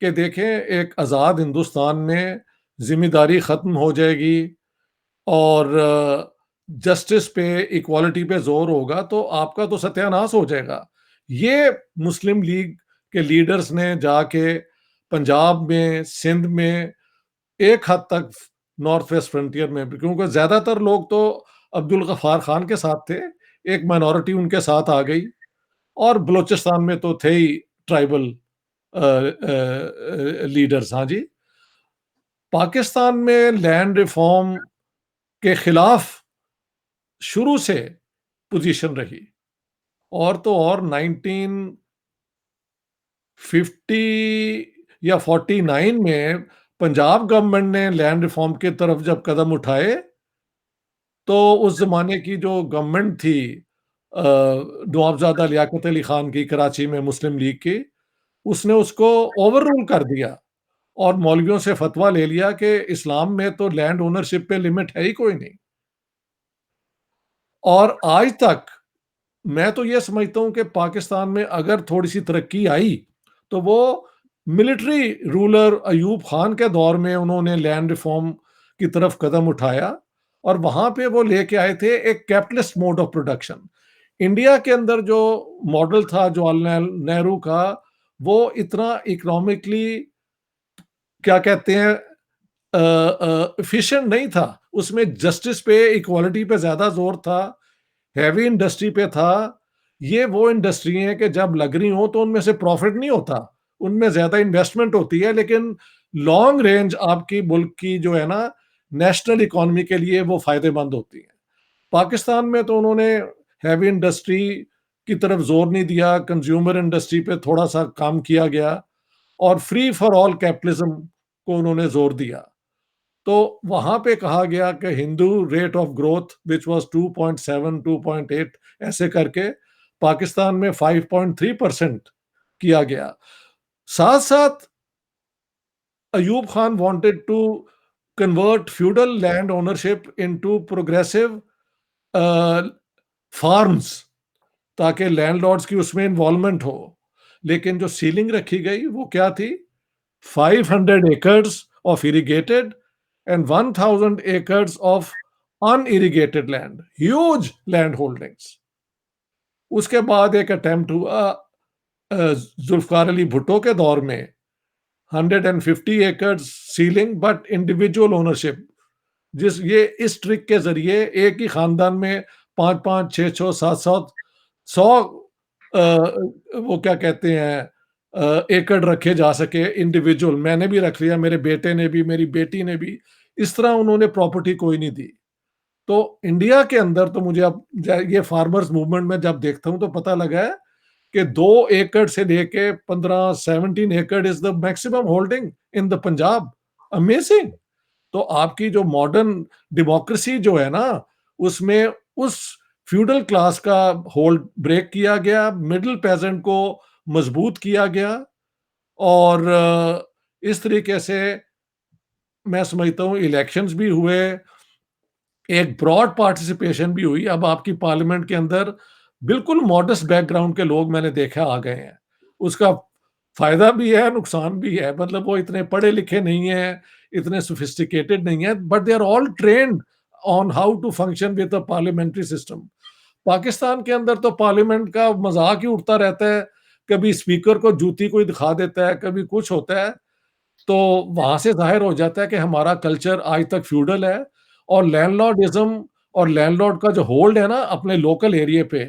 कि देखें, एक आज़ाद हिंदुस्तान में ज़िम्मेदारी ख़त्म हो जाएगी और जस्टिस पे, इक्वालिटी पे ज़ोर होगा, तो आपका तो सत्यानाश हो जाएगा। ये मुस्लिम लीग के लीडर्स ने जाके पंजाब में, सिंध में, एक हद तक नॉर्थ वेस्ट फ्रंटियर में भी, क्योंकि ज़्यादातर लोग तो अब्दुल गफ़ार खान के साथ थे, एक माइनॉरिटी उनके साथ आ गई और बलूचिस्तान में तो थे ही ट्राइबल लीडर्स। हाँ जी, पाकिस्तान में लैंड रिफॉर्म के खिलाफ शुरू से पोजीशन रही, और तो और 1950 या 49 में पंजाब गवर्नमेंट ने लैंड रिफॉर्म की तरफ जब कदम उठाए, तो उस ज़माने की जो गवर्नमेंट थी नवाबज़ादा लियाकत अली खान की, कराची में मुस्लिम लीग की, उसने उसको ओवर रूल कर दिया और मौलवियों से फतवा ले लिया कि इस्लाम में तो लैंड ओनरशिप पे लिमिट है ही कोई नहीं। और आज तक मैं तो ये समझता हूँ कि पाकिस्तान में अगर थोड़ी-सी तरक्की आई, तो वो मिलिट्री रूलर अयूब खान के दौर में उन्होंने लैंड रिफॉर्म की तरफ कदम उठाया और वहाँ पे वो लेके आए थे एक capitalist mode of production. India के अंदर जो मॉडल था जवाहरलाल नेहरू का, वो इतना इकोनॉमिकली क्या कहते हैं एफिशिएंट नहीं था। उसमें जस्टिस पे, इक्वालिटी पे ज़्यादा ज़ोर था, हैवी इंडस्ट्री पे था। ये वो इंडस्ट्री हैं कि जब लग रही हो तो उनमें से प्रॉफिट नहीं होता, उनमें ज़्यादा इन्वेस्टमेंट होती है, लेकिन लॉन्ग रेंज आपकी मुल्क की जो है ना नेशनल इकोनॉमी के लिए वो फ़ायदेमंद होती हैं। पाकिस्तान में तो उन्होंने हैवी इंडस्ट्री की तरफ ज़ोर नहीं दिया, कंज्यूमर इंडस्ट्री पे थोड़ा-सा काम किया गया और फ्री फॉर ऑल कैपिटलिज्म को उन्होंने ज़ोर दिया। तो वहाँ पे कहा गया कि Hindu rate of growth which was 2.7 2.8 ऐसे करके पाकिस्तान में 5.3% किया गया। साथ-साथ Ayub Khan wanted to convert feudal land ownership into progressive farms, ताकि लैंडलॉर्ड्स की उसमें इन्वॉल्वमेंट हो। लेकिन जो सीलिंग रखी गई वो क्या थी? 500 acres of irrigated and 1000 acres of unirrigated land, huge land holdings। उसके बाद एक अटेम्प्ट हुआ जुल्फकार अली भुट्टो के दौर में, 150 acres ceiling but individual ownership, जिस ये इस ट्रिक के जरिए एक ही खानदान में 5-5 6-6 7-7 100 वो क्या कहते हैं एकड़ रखे जा सके इंडिविजुअल। मैंने भी रख लिया, मेरे बेटे ने भी, मेरी बेटी ने भी। इस तरह उन्होंने प्रॉपर्टी कोई नहीं दी। तो इंडिया के अंदर तो मुझे अब ये फार्मर्स मूवमेंट में जब देखता हूँ तो पता लगा है कि 2 एकड़ से लेके 15 17 एकड़ is the maximum holding in the Punjab. Amazing. तो आपकी जो मॉडर्न डेमोक्रेसी जो है ना, उसमें उस फ्यूडल क्लास का होल्ड ब्रेक किया गया, मिडिल पेजेंट को मजबूत किया गया और इस तरीके से मैं समझता हूँ इलेक्शंस भी हुए, एक ब्रॉड पार्टिसिपेशन भी हुई। अब आपकी पार्लियामेंट के अंदर बिल्कुल मॉडेस्ट बैकग्राउंड के लोग मैंने देखा आ गए हैं। उसका फ़ायदा भी है, नुकसान भी है। मतलब वो इतने पढ़े लिखे नहीं हैं, इतने सोफिस्टिकेटेड नहीं हैं, but they are all trained on how to function with the parliamentary system. Pakistan के अंदर तो पार्लियामेंट का मज़ाक ही उड़ता रहता है, कभी स्पीकर को जूती कोई दिखा देता है, कभी कुछ होता है। तो वहाँ से ज़ाहिर हो जाता है कि हमारा कल्चर आज तक फ्यूडल है और लैंडलॉर्डिज़्म और लैंडलॉर्ड का जो होल्ड है ना अपने लोकल एरिया पे,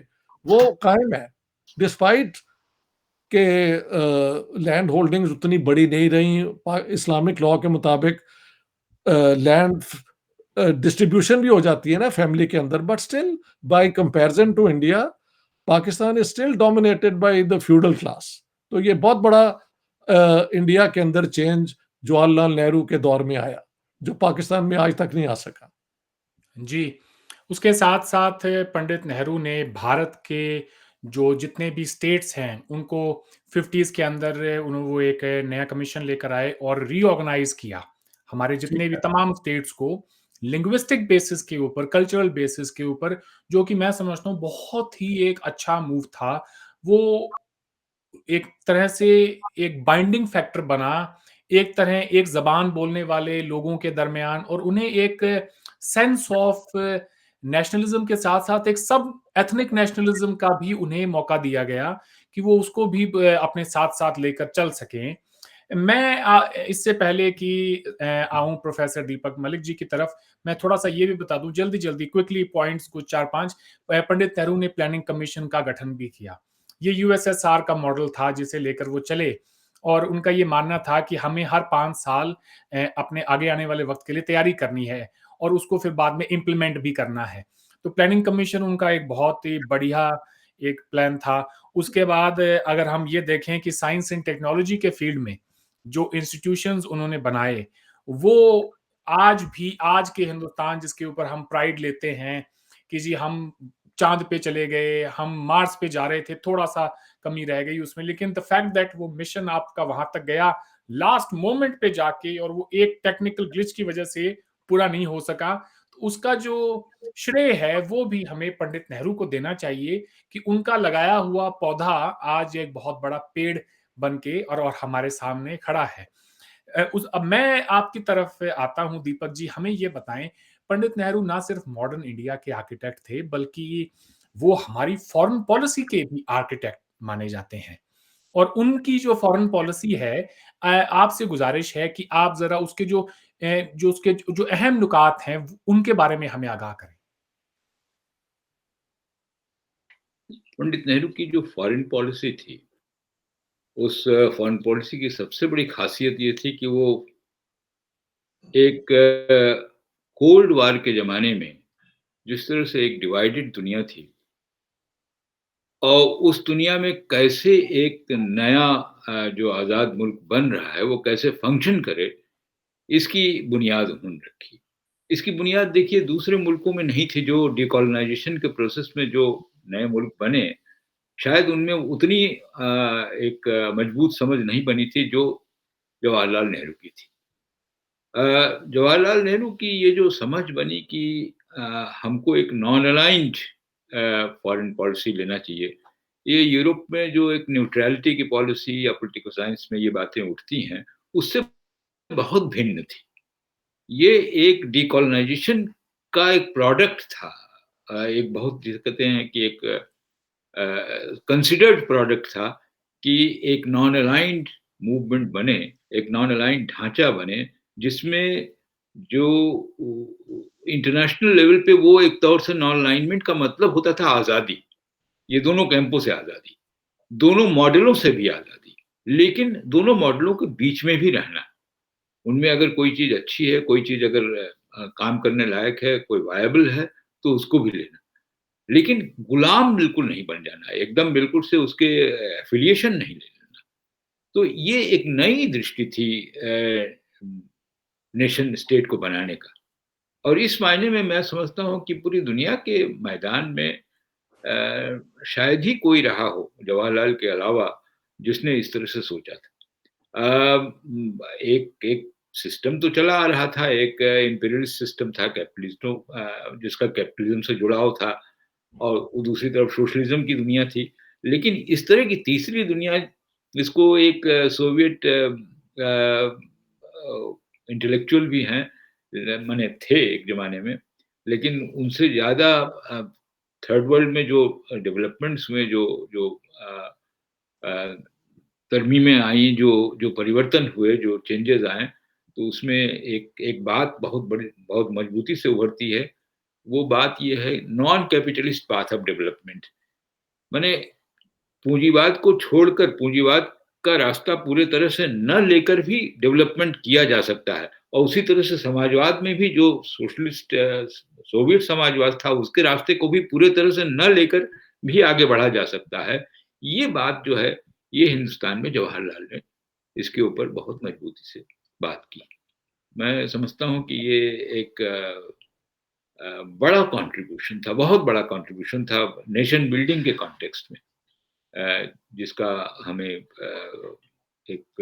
वो कायम है। डिस्पाइट के लैंड होल्डिंग्स उतनी बड़ी नहीं रही। इस्लामिक लॉ के मुताबिक लैंड डिस्ट्रीब्यूशन भी हो जाती है ना फैमिली के अंदर, but still by comparison to India, Pakistan is still dominated by the feudal class. तो ये बहुत बड़ा इंडिया के अंदर चेंज जवाहरलाल नेहरू के दौर में आया, जो पाकिस्तान में आज तक नहीं आ सका। जी, उसके साथ-साथ पंडित नेहरू ने भारत के जो जितने भी स्टेट्स हैं, उनको 50s के अंदर वो एक नया कमीशन लेकर आए और रीऑर्गनाइज़ किया। हमारे ठीक जितने भी है। तमाम स्टेट्स को लिंग्विस्टिक बेसिस के ऊपर, कल्चरल बेसिस के ऊपर, जो कि मैं समझता हूँ बहुत ही एक अच्छा मूव था। वो एक तरह से एक बाइंडिंग फैक्टर बना, एक तरह एक ज़बान बोलने वाले लोगों के दरमियान और उन्हें एक सेंस ऑफ नेशनलिज़्म के साथ-साथ एक सब एथनिक नेशनलिज़्म का भी उन्हें मौका दिया गया कि वो उसको भी अपने साथ-साथ लेकर चल सकें। मैं इससे पहले कि आऊँ प्रोफ़ेसर दीपक मलिक जी की तरफ, मैं थोड़ा-सा ये भी बता दूँ जल्दी-जल्दी क्विकली पॉइंट्स कुछ 4-5। पंडित नेहरू ने प्लानिंग कमीशन का गठन भी किया। ये यूएसएसआर का मॉडल था जिसे लेकर वो चले और उनका ये मानना था कि हमें हर 5 साल अपने आगे आने वाले वक़्त के लिए तैयारी करनी है और उसको फिर बाद में इम्प्लीमेंट भी करना है। तो प्लानिंग कमीशन उनका एक बहुत ही बढ़िया एक प्लान था। उसके बाद अगर हम ये देखें कि साइंस एंड टेक्नोलॉजी के फील्ड में जो इंस्टीट्यूशंस उन्होंने बनाए, वो आज भी आज के हिंदुस्तान जिसके ऊपर हम प्राइड लेते हैं कि जी हम चाँद पे चले गए, हम मार्स पे जा रहे थे, थोड़ा-सा कमी रह गई उसमें, लेकिन द फैक्ट दैट वो मिशन आपका वहां तक गया लास्ट मोमेंट पे जाके और वो एक टेक्निकल ग्लिच की वजह से पूरा नहीं हो सका, तो उसका जो श्रेय है वो भी हमें पंडित नेहरू को देना चाहिए कि उनका लगाया हुआ पौधा आज एक बहुत बड़ा पेड़ बन के और हमारे सामने खड़ा है। अब मैं आपकी तरफ आता हूं दीपक जी, हमें ये बताएं, पंडित नेहरू ना सिर्फ मॉडर्न इंडिया के आर्किटेक्ट थे बल्कि वो हमारी फॉरेन पॉलिसी के भी आर्किटेक्ट माने जाते हैं और उनकी जो फॉरेन पॉलिसी है, आपसे गुजारिश है कि आप जरा उसके जो उसके जो अहम नुकात हैं उनके बारे में हमें आगाह करें। पंडित नेहरू की जो फॉरेन पॉलिसी थी, उस फॉरेन पॉलिसी की सबसे बड़ी खासियत ये थी कि वो एक कोल्ड वॉर के ज़माने में जिस तरह से एक डिवाइडेड दुनिया थी और उस दुनिया में कैसे एक नया जो आज़ाद मुल्क बन रहा है, वो कैसे फ़ंक्शन करे, इसकी बुनियाद उन्होंने रखी। इसकी बुनियाद देखिए दूसरे मुल्कों में नहीं थी, जो डिकोलोनाइज़ेशन के प्रोसेस में जो नए मुल्क बने, शायद उनमें उतनी एक मजबूत समझ नहीं बनी थी जो जवाहरलाल नेहरू की थी। जवाहरलाल नेहरू की ये जो समझ बनी कि हमको एक नॉन अलाइन्ड फॉरेन पॉलिसी लेना चाहिए। ये यूरोप में जो एक न्यूट्रैलिटी की पॉलिसी या पॉलिटिकल साइंस में ये बातें उठती हैं, उससे बहुत भिन्न थी। ये एक डिकोलोनाइज़ेशन का एक प्रोडक्ट था। एक बहुत जिसे कहते हैं कि एक कंसिडर्ड प्रोडक्ट था कि एक नॉन अलाइन्ड मूवमेंट बने, एक नॉन अलाइन्ड ढाँचा बने, जिसमें जो इंटरनेशनल लेवल पे वो एक तौर से नॉन अलाइनमेंट का मतलब होता था आज़ादी। ये दोनों कैंपों से आज़ादी, दोनों मॉडलों से भी आज़ादी, लेकिन दोनों मॉडलों के बीच में भी रहना। उनमें अगर कोई चीज़ अच्छी है, कोई चीज़ अगर काम करने लायक है, कोई वायबल है, तो उसको भी लेना। लेकिन गुलाम बिल्कुल नहीं बन जाना, एकदम बिल्कुल से उसके एफ़िलिएशन नहीं ले लेना। तो ये एक नई दृष्टि थी नेशन स्टेट को बनाने का। और इस मायने में मैं समझता हूँ कि पूरी दुनिया के मैदान में शायद ही कोई रहा हो जवाहरलाल के अलावा जिसने इस तरह से सोचा था। एक एक सिस्टम तो चला आ रहा था, एक इम्पीरियलिस्ट सिस्टम था जिसका कैपिटलिज़्म से जुड़ाव था और वो दूसरी तरफ सोशलिज़्म की दुनिया थी। लेकिन इस तरह की तीसरी दुनिया जिसको एक सोवियत इंटेलेक्चुअल भी हैं, माने थे एक ज़माने में, लेकिन उनसे ज़्यादा थर्ड वर्ल्ड में जो डेवलपमेंट्स हुए, जो जो अ, तरमीमें आई, जो परिवर्तन हुए, जो चेंजेज़ आए, तो उसमें एक एक बात बहुत मजबूती से उभरती है। वो बात ये है non capitalist path of development. माने पूँजीवाद को छोड़कर पूँजीवाद का रास्ता पूरे तरह से न लेकर भी डेवलपमेंट किया जा सकता है और उसी तरह से समाजवाद में भी जो सोशलिस्ट सोवियत समाजवाद था, उसके रास्ते को भी पूरे तरह से न लेकर भी आगे बढ़ा जा सकता है। ये बात जो है, ये हिंदुस्तान में जवाहरलाल ने इसके ऊपर बहुत मजबूती से बात की। मैं समझता हूँ कि ये एक बड़ा कॉन्ट्रिब्यूशन था, बहुत बड़ा कॉन्ट्रिब्यूशन था नेशन बिल्डिंग के कॉन्टेक्स्ट में, जिसका हमें एक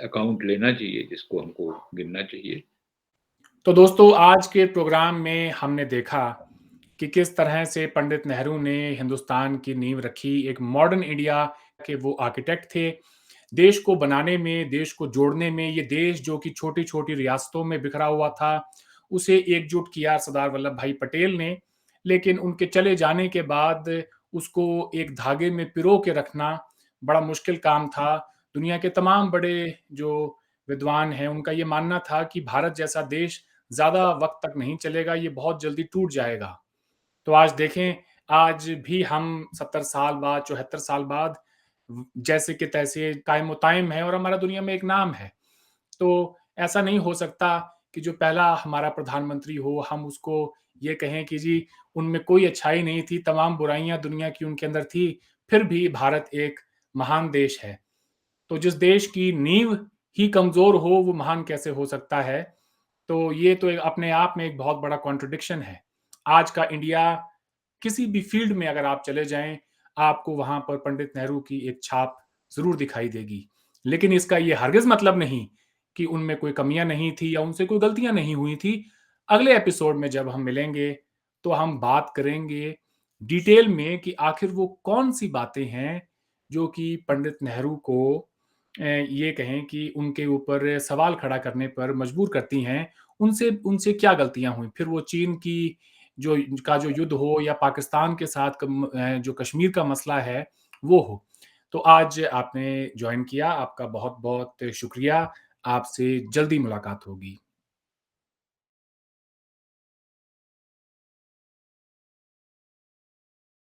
अकाउंट लेना चाहिए, जिसको हमको गिनना चाहिए। तो दोस्तों, आज के प्रोग्राम में हमने देखा कि किस तरह से पंडित नेहरू ने हिंदुस्तान की नींव रखी, एक मॉडर्न इंडिया के वो आर्किटेक्ट थे। देश को बनाने में, देश को जोड़ने में, ये देश जो कि छोटी-छोटी रियासतों में बिखरा हुआ था, उसे एकजुट किया सरदार वल्लभ भाई पटेल ने। लेकिन उनके चले जाने के बाद उसको एक धागे में पिरो के रखना बड़ा मुश्किल काम था। दुनिया के तमाम बड़े जो विद्वान हैं, उनका ये मानना था कि भारत जैसा देश ज़्यादा वक़्त तक नहीं चलेगा, ये बहुत जल्दी टूट जाएगा। तो आज देखें, आज भी हम 70 साल बाद, 74 साल बाद जैसे के तैसे कायम-ओ-तायम है और हमारा दुनिया में एक नाम है। तो ऐसा नहीं हो सकता कि जो पहला हमारा प्रधानमंत्री हो, हम उसको ये कहें कि जी, उनमें कोई अच्छाई नहीं थी, तमाम बुराइयाँ दुनिया की उनके अंदर थी, फिर भी भारत एक महान देश है। तो जिस देश की नींव ही कमज़ोर हो, वो महान कैसे हो सकता है? तो ये तो एक अपने आप में एक बहुत बड़ा कॉन्ट्रडिक्शन है। आज का इंडिया किसी भी फ़ील्ड में अगर आप चले जाएँ, आपको वहाँ पर पंडित नेहरू की एक छाप ज़रूर दिखाई देगी। लेकिन इसका ये हरगिज़ मतलब नहीं कि उनमें कोई कमियाँ नहीं थी या उनसे कोई गलतियाँ नहीं हुई थी। अगले एपिसोड में जब हम मिलेंगे, तो हम बात करेंगे डिटेल में कि आखिर वो कौन-सी बातें हैं, जो कि पंडित नेहरू को ये कहें कि उनके ऊपर सवाल खड़ा करने पर मजबूर करती हैं। उनसे उनसे क्या गलतियाँ हुई? फिर वो चीन की जो युद्ध हो या पाकिस्तान के साथ जो कश्मीर का मसला है, वो हो। तो आज आपने जॉइन किया, आपका बहुत-बहुत शुक्रिया। आपसे जल्दी मुलाकात होगी।